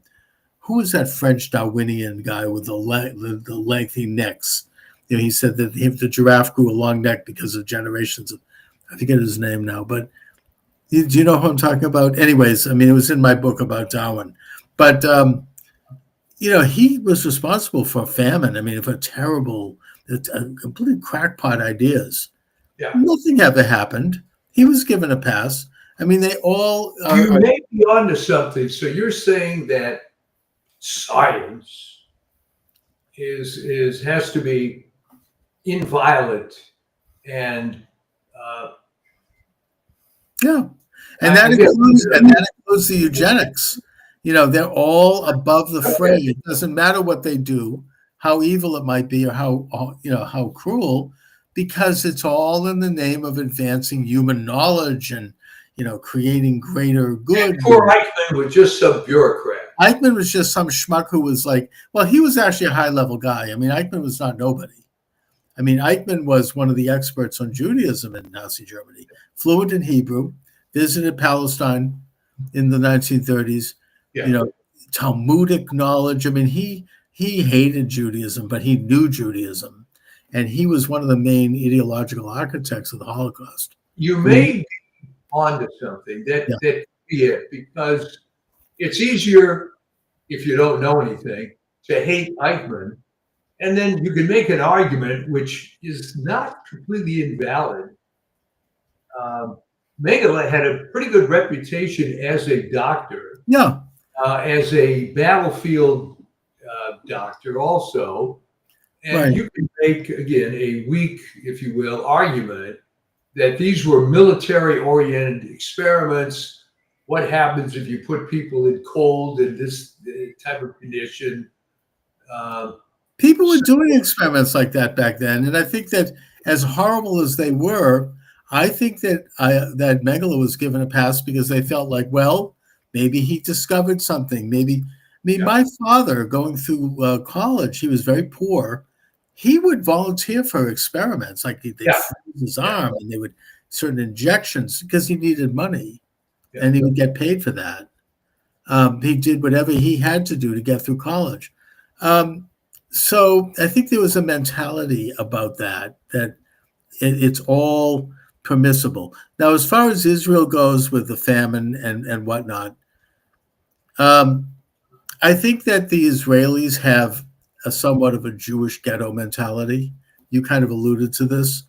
who was that French Darwinian guy with the lengthy necks? He said that the giraffe grew a long neck because of generations of, I forget his name now, but do you know who I'm talking about? Anyways, I mean, it was in my book about Darwin. But, he was responsible for famine. I mean, for terrible, complete crackpot ideas. Yeah. Nothing ever happened. He was given a pass. I mean, they all are. You may be onto something. So you're saying that science has to be inviolate and and that includes the eugenics. They're all above the fray. It doesn't matter what they do, how evil it might be, or how cruel, because it's all in the name of advancing human knowledge and creating greater good. And poor Eichmann was just some bureaucrat. Eichmann was just some schmuck who was like, well, he was actually a high-level guy. I mean, Eichmann was not nobody. I mean, Eichmann was one of the experts on Judaism in Nazi Germany, fluent in Hebrew, visited Palestine in the 1930s, Talmudic knowledge. I mean, he hated Judaism, but he knew Judaism. And he was one of the main ideological architects of the Holocaust. You may be onto something that be it, because it's easier if you don't know anything, to hate Eichmann. And then you can make an argument, which is not completely invalid. Mengele had a pretty good reputation as a doctor, Yeah. as a battlefield doctor also. And Right. you can make, again, a weak, if you will, argument that these were military-oriented experiments. What happens if you put people in cold in this type of condition? People were doing experiments like that back then, and I think that as horrible as they were, I think that that Mengele was given a pass because they felt like, well, maybe he discovered something. Maybe, I mean, Yeah. my father going through college, he was very poor. He would volunteer for experiments, like they'd Yeah. freeze his arm and they would certain injections because he needed money, Yeah. and he would get paid for that. He did whatever he had to do to get through college. So I think there was a mentality about that it's all permissible. Now, as far as Israel goes with the famine and whatnot, I think that the Israelis have a somewhat of a Jewish ghetto mentality. You kind of alluded to this,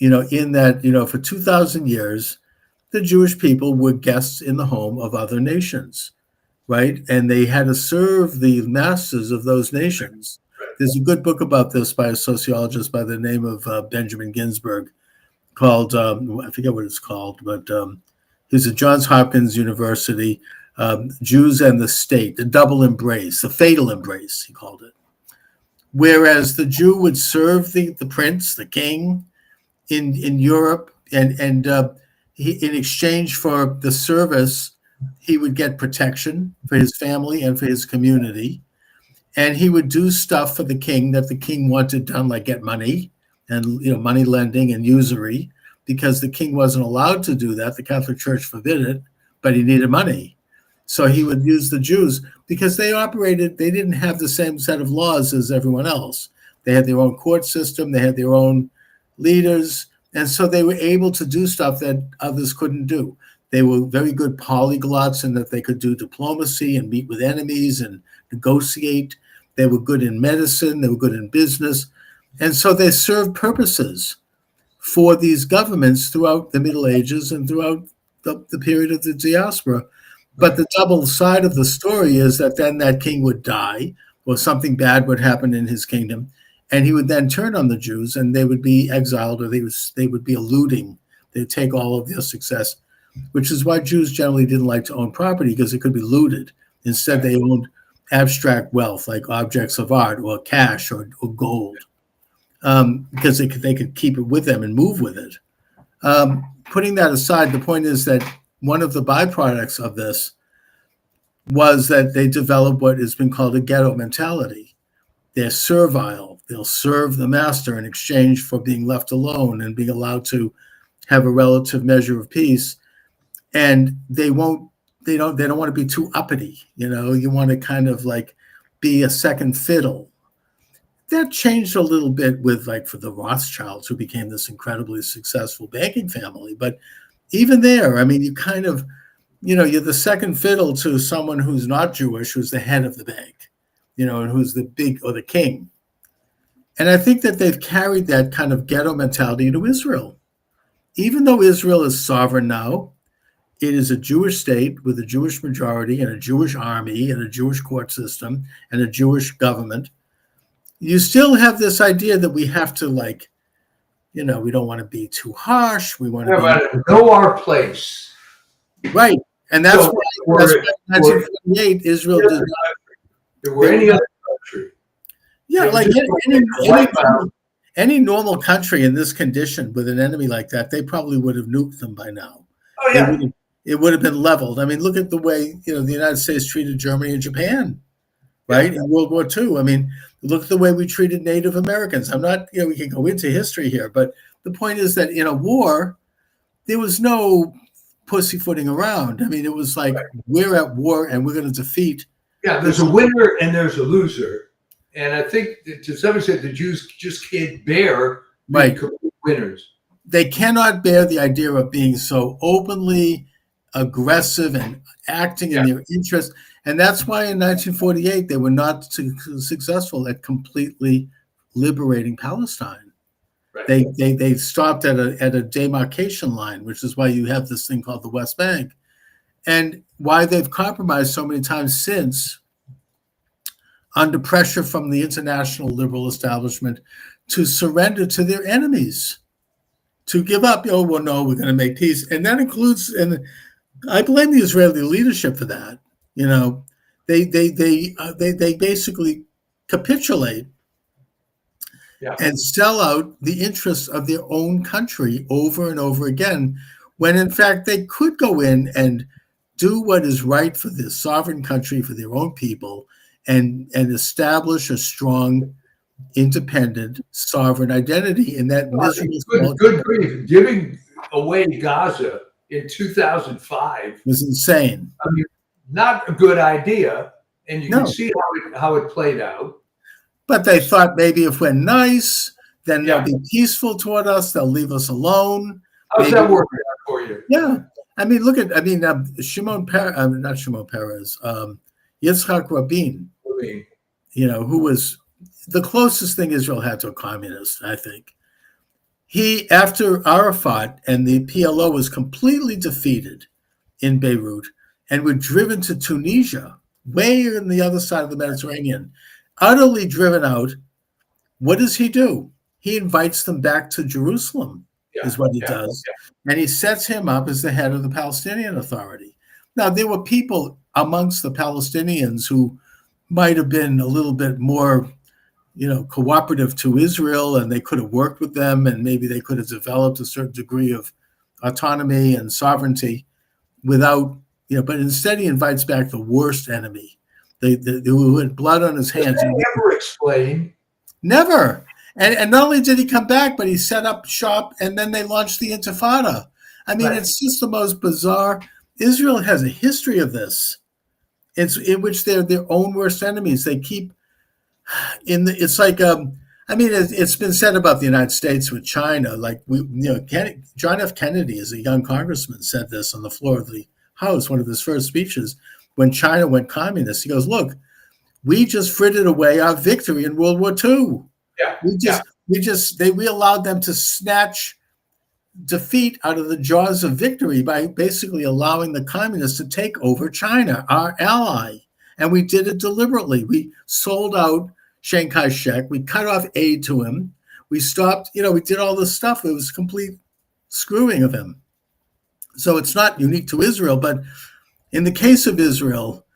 in that, for 2,000 years, the Jewish people were guests in the home of other nations, right? And they had to serve the masters of those nations. There's a good book about this by a sociologist by the name of Benjamin Ginsberg called, I forget what it's called, but he's at Johns Hopkins University, Jews and the State, the double embrace, the fatal embrace, he called it. Whereas the Jew would serve the prince, the king in Europe, and he, in exchange for the service, he would get protection for his family and for his community. And he would do stuff for the king that the king wanted done, like get money and money lending and usury, because the king wasn't allowed to do that. The Catholic Church forbid it, but he needed money. So he would use the Jews because they didn't have the same set of laws as everyone else. They had their own court system, they had their own leaders, and so they were able to do stuff that others couldn't do. They were very good polyglots in that they could do diplomacy and meet with enemies and negotiate. They were good in medicine, they were good in business. And so they served purposes for these governments throughout the Middle Ages and throughout the period of the diaspora. But the double side of the story is that then that king would die or something bad would happen in his kingdom. And he would then turn on the Jews and they would be exiled or they would be eluding. They'd take all of their success, which is why Jews generally didn't like to own property because it could be looted. Instead, they owned abstract wealth like objects of art or cash or gold because they could keep it with them and move with it. Putting that aside, the point is that one of the byproducts of this was that they developed what has been called a ghetto mentality. They're servile. They'll serve the master in exchange for being left alone and being allowed to have a relative measure of peace. And they don't want to be too uppity. You want to kind of like be a second fiddle. That changed a little bit with for the Rothschilds, who became this incredibly successful banking family. But even there, I mean, you kind of, you're the second fiddle to someone who's not Jewish, who's the head of the bank, and who's the big or the king. And I think that they've carried that kind of ghetto mentality to Israel. Even though Israel is sovereign now, it is a Jewish state with a Jewish majority and a Jewish army and a Jewish court system and a Jewish government. You still have this idea that we have to we don't want to be too harsh. We want to know our place. Right. And that's why in 1948, Israel did not. There were any other country. Yeah, like any normal country in this condition with an enemy like that, they probably would have nuked them by now. Oh, yeah. It would have been leveled. I mean, look at the way, the United States treated Germany and Japan, right? In World War II. I mean, look at the way we treated Native Americans. I'm not, we can go into history here, but the point is that in a war, there was no pussyfooting around. I mean, it was like, we're at war and we're going to defeat. Yeah, there's a winner and there's a loser. And I think that to some extent, the Jews just can't bear being winners. They cannot bear the idea of being so openly aggressive and acting in their interest. And that's why in 1948 they were not successful at completely liberating Palestine. Right. They stopped at a demarcation line, which is why you have this thing called the West Bank, and why they've compromised so many times since, under pressure from the international liberal establishment, to surrender to their enemies, to give up. Oh well, no, we're going to make peace, and that includes, and I blame the Israeli leadership for that. You know, they basically capitulate and sell out the interests of their own country over and over again, when in fact they could go in and do what is right for their sovereign country, for their own people, and establish a strong, independent, sovereign identity in that miserable. Good grief. Giving away Gaza in 2005 was insane. I mean, not a good idea, and you can see how it played out. But they thought maybe if we're nice, then they'll be peaceful toward us. They'll leave us alone. How's that working out for you? Yeah. I mean, look at, Shimon Peres, not Shimon Peres, Yitzhak Rabin, you know, who was the closest thing Israel had to a communist, I think. He, after Arafat and the PLO was completely defeated in Beirut and were driven to Tunisia, way on the other side of the Mediterranean, utterly driven out, what does he do? He invites them back to Jerusalem, is what he does. And he sets him up as the head of the Palestinian Authority. Now, there were people amongst the Palestinians who might have been a little bit more, you know, cooperative to Israel, and they could have worked with them, and maybe they could have developed a certain degree of autonomy and sovereignty without, you know, but instead he invites back the worst enemy, who had blood on his hands. Did they ever explain? Never. And not only did he come back, but he set up shop, and then they launched the Intifada. I mean, it's just the most bizarre. Israel has a history of this. It's in which they're their own worst enemies. They keep it's like, I mean, it's been said about the United States with China. Like, John F. Kennedy, as a young congressman, said this on the floor of the House, one of his first speeches, when China went communist. He goes, look, we just frittered away our victory in World War II. We allowed them to snatch defeat out of the jaws of victory by basically allowing the communists to take over China, our ally. And we did it deliberately. We sold out Chiang Kai-shek. We cut off aid to him. We stopped, we did all this stuff. It was complete screwing of him. So it's not unique to Israel, but in the case of Israel,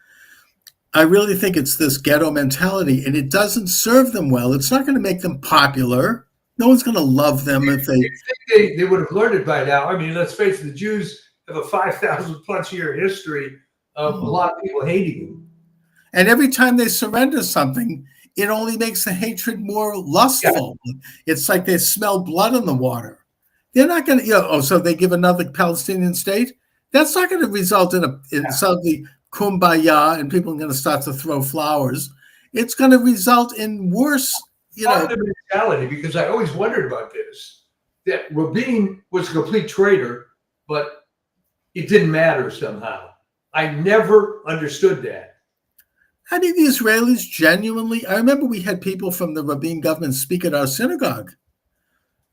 I really think it's this ghetto mentality, and it doesn't serve them well. It's not going to make them popular. No one's going to love them if they would have learned it by now. I mean, let's face it, the Jews have a 5,000 plus year history of a lot of people hating them. And every time they surrender something, it only makes the hatred more lustful. Yeah. It's like they smell blood in the water. They're not going to, so they give another Palestinian state? That's not going to result in suddenly kumbaya and people are going to start to throw flowers. It's going to result in worse, the mentality, because I always wondered about this, that Rabin was a complete traitor, but it didn't matter somehow. I never understood that. I mean, the Israelis genuinely, I remember we had people from the Rabin government speak at our synagogue.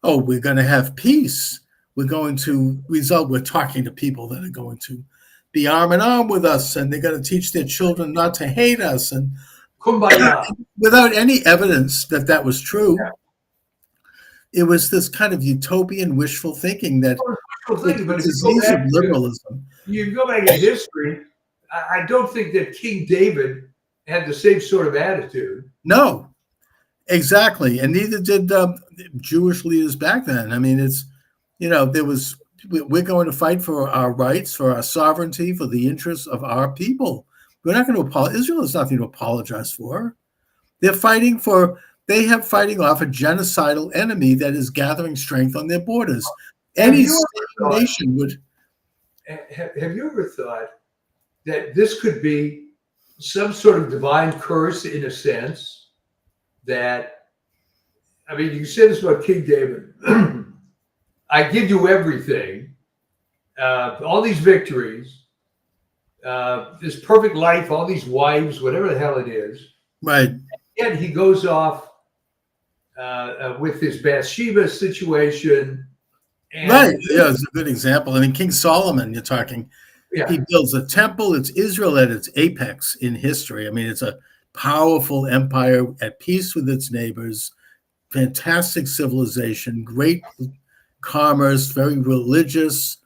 Oh, we're going to have peace. We're going to we're talking to people that are going to be arm in arm with us, and they're going to teach their children not to hate us. And kumbaya. Without any evidence that was true. Yeah. It was this kind of utopian wishful thinking that disease of liberalism. You go back in history, I don't think that King David had the same sort of attitude. No, exactly. And neither did Jewish leaders back then. I mean, it's, we're going to fight for our rights, for our sovereignty, for the interests of our people. We're not going to apologize. Israel has nothing to apologize for. They're fighting off a genocidal enemy that is gathering strength on their borders. Any nation would. Have you ever thought that this could be some sort of divine curse, in a sense, that, I mean, you said this about King David. I give you everything, all these victories. this perfect life, all these wives, whatever the hell it is. Right. And he goes off with his Bathsheba situation. And Right. Yeah, it's a good example. I mean, King Solomon, you're talking, he yeah, builds a temple. It's Israel at its apex in history. I mean, it's a powerful empire at peace with its neighbors, fantastic civilization, great commerce, very religious,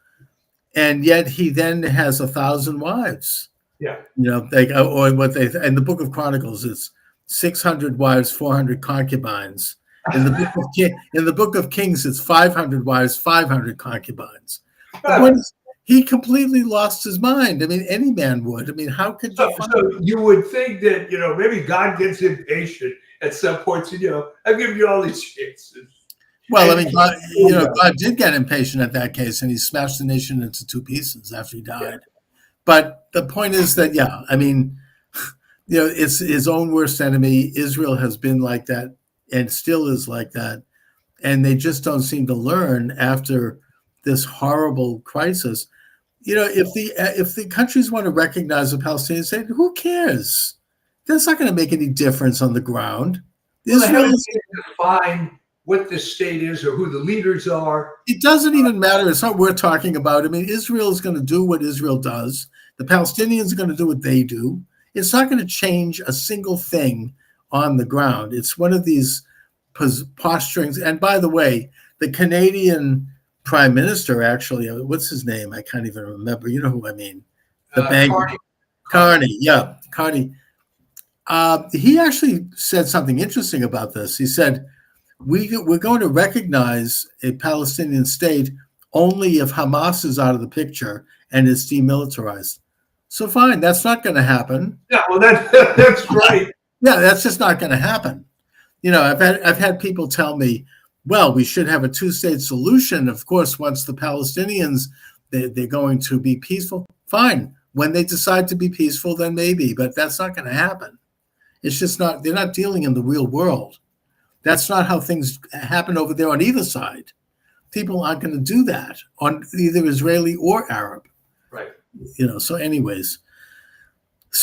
and yet he then has 1,000 wives. yeah. You know, like, or what they in the Book of Chronicles, it's 600 wives, 400 concubines. In the Book of Kings, it's 500 wives, 500 concubines. The point is, he completely lost his mind. I mean, any man would. I mean, how could you find? So you would think that, maybe God gets impatient at some points, and, I've given you all these chances. Well, I mean, God did get impatient at that case, and he smashed the nation into two pieces after he died. Yeah. But the point is that, yeah, I mean, it's his own worst enemy. Israel has been like that and still is like that. And they just don't seem to learn after this horrible crisis. If the countries want to recognize the Palestinians, say, who cares? That's not going to make any difference on the ground. Israel is define what the state is or who the leaders are. It doesn't even matter. It's not worth talking about. I mean, Israel is going to do what Israel does. The Palestinians are going to do what they do. It's not going to change a single thing on the ground. It's one of these posturings. And by the way, the Canadian Prime Minister, actually, what's his name? I can't even remember. You know who I mean? The banker. Carney. Yeah, Carney. He actually said something interesting about this. He said, we're going to recognize a Palestinian state only if Hamas is out of the picture and is demilitarized. So fine, that's not going to happen. Yeah, well, that's right. Yeah, that's just not going to happen. I've had people tell me, well, we should have a two-state solution. Of course, once the Palestinians, they're going to be peaceful. Fine. When they decide to be peaceful, then maybe, but that's not going to happen. It's just not, they're not dealing in the real world. That's not how things happen over there on either side. People aren't going to do that on either Israeli or Arab. Right. So anyways.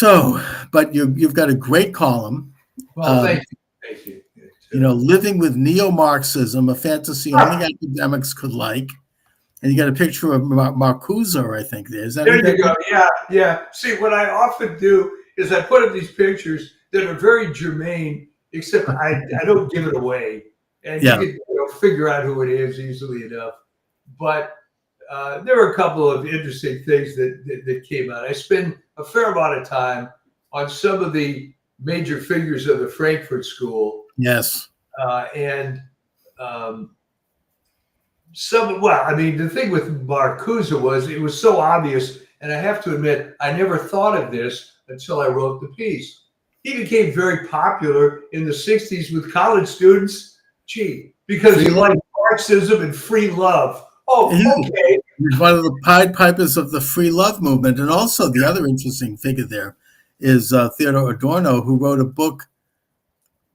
But you've got a great column. Well, thank you. Thank you. Living with neo-Marxism, a fantasy only academics could like. And you got a picture of Marcuse, I think there's. There you go. Yeah. See, what I often do is I put up these pictures that are very germane, except I don't give it away. And you can figure out who it is easily enough. But there were a couple of interesting things that came out. I spent a fair amount of time on some of the major figures of the Frankfurt School. Yes. The thing with Marcuse was it was so obvious, and I have to admit, I never thought of this until I wrote the piece. He became very popular in the 60s with college students, because he liked Marxism and free love. Oh, okay. He's one of the Pied Pipers of the free love movement. And also the other interesting figure there is Theodor Adorno, who wrote a book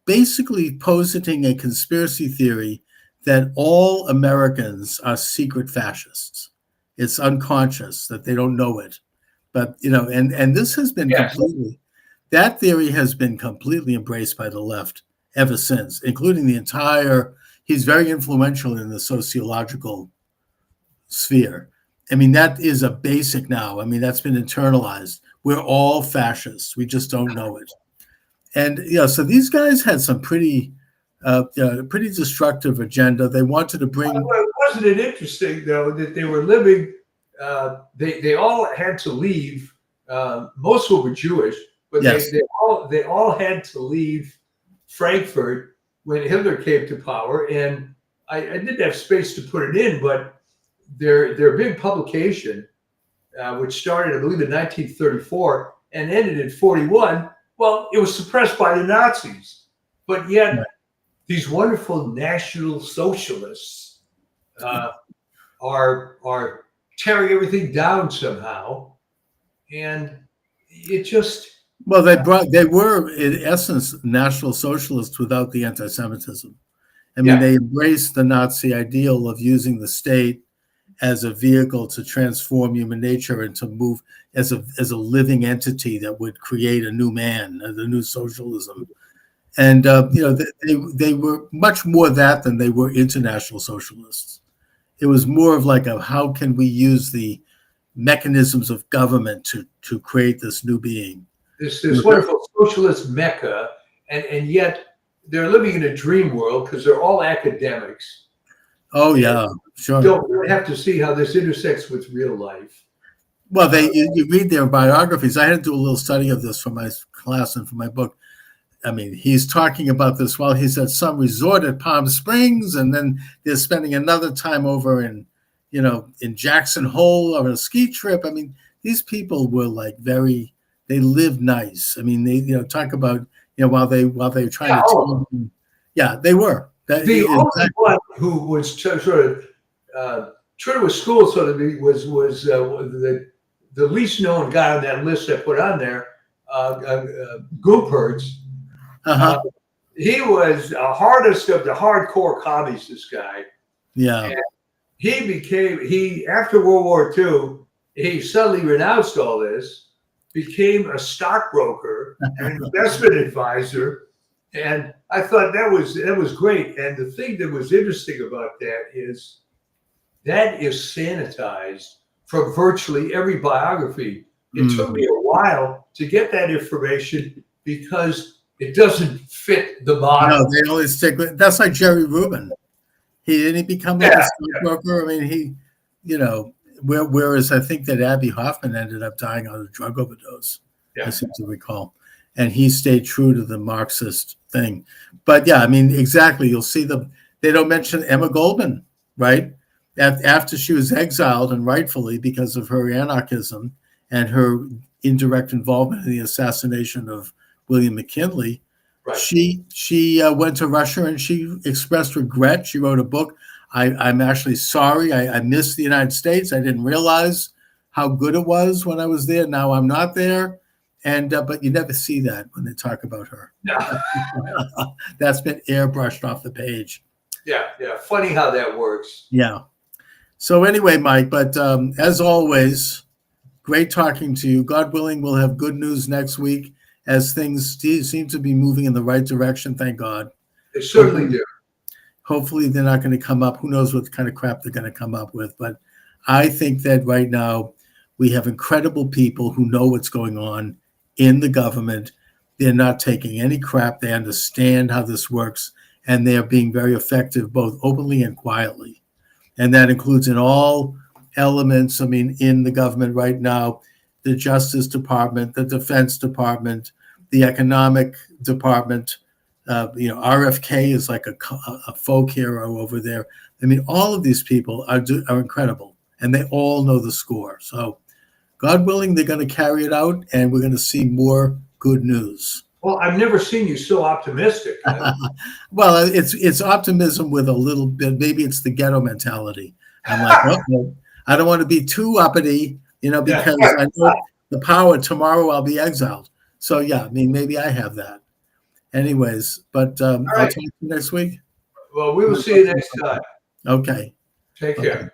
basically positing a conspiracy theory that all Americans are secret fascists. It's unconscious that they don't know it. But, and this has been that theory has been completely embraced by the left ever since, including he's very influential in the sociological sphere. I mean, that is a basic now. I mean, that's been internalized. We're all fascists. We just don't know it. And, so these guys had some pretty destructive agenda. They wanted to bring. Well, wasn't it interesting, though, that they were living, they all had to leave. Most of them were Jewish, but they all had to leave Frankfurt when Hitler came to power. And I didn't have space to put it in, but their big publication, which started, I believe, in 1934 and ended in 41, well, it was suppressed by the Nazis. But yet, these wonderful National Socialists are tearing everything down somehow. And it just... Well, they were, in essence, National Socialists without the anti-Semitism. I mean, they embraced the Nazi ideal of using the state as a vehicle to transform human nature and to move as a living entity that would create a new man, a new socialism. And they were much more that than they were international socialists. It was more of like a how can we use the mechanisms of government to create this new being. This wonderful socialist mecca, and yet they're living in a dream world because they're all academics. Oh yeah, sure. Don't have to see how this intersects with real life. Well, you read their biographies. I had to do a little study of this for my class and for my book. I mean, he's talking about this while he's at some resort at Palm Springs, and then they're spending another time over in Jackson Hole on a ski trip. I mean, these people were like they lived nice. I mean, they talk about while they were trying to they were. The only one who was sort of true to a school sort of was the least known guy on that list I put on there, Goophertz. He was the hardest of the hardcore commies, this guy. Yeah. And he after World War II, he suddenly renounced all this, became a stockbroker, an investment advisor. And I thought that was great. And the thing that was interesting about that is sanitized from virtually every biography. It took me a while to get that information because it doesn't fit the model. No, they only stick with that's like Jerry Rubin. He didn't become like a stockbroker. I mean, whereas I think that Abby Hoffman ended up dying on a drug overdose. Yeah. I seem to recall. And he stayed true to the Marxist thing. But yeah, I mean, exactly. You'll see they don't mention Emma Goldman, right? After she was exiled, and rightfully because of her anarchism and her indirect involvement in the assassination of William McKinley, right. She went to Russia and she expressed regret. She wrote a book. I'm actually sorry. I missed the United States. I didn't realize how good it was when I was there. Now I'm not there. And but you never see that when they talk about her. No. That's been airbrushed off the page. Yeah. Funny how that works. Yeah. So anyway, Mike, but as always, great talking to you. God willing, we'll have good news next week as things seem to be moving in the right direction. Thank God. They certainly do. Hopefully they're not going to come up. Who knows what kind of crap they're going to come up with. But I think that right now we have incredible people who know what's going on in the government. They're not taking any crap. They understand how this works, and they're being very effective, both openly and quietly. And that includes in all elements. I mean, in the government right now, the Justice Department, the Defense Department, the Economic Department, RFK is like a folk hero over there. I mean, all of these people are incredible, and they all know the score. So God willing, they're going to carry it out, and we're going to see more good news. Well, I've never seen you so optimistic. Well, it's optimism with a little bit. Maybe it's the ghetto mentality. I'm like, well, I don't want to be too uppity, because I know the power. Tomorrow I'll be exiled. So yeah, I mean, maybe I have that. Anyways, but I'll talk to you next week. Well, we will see you next time. Okay. Take care.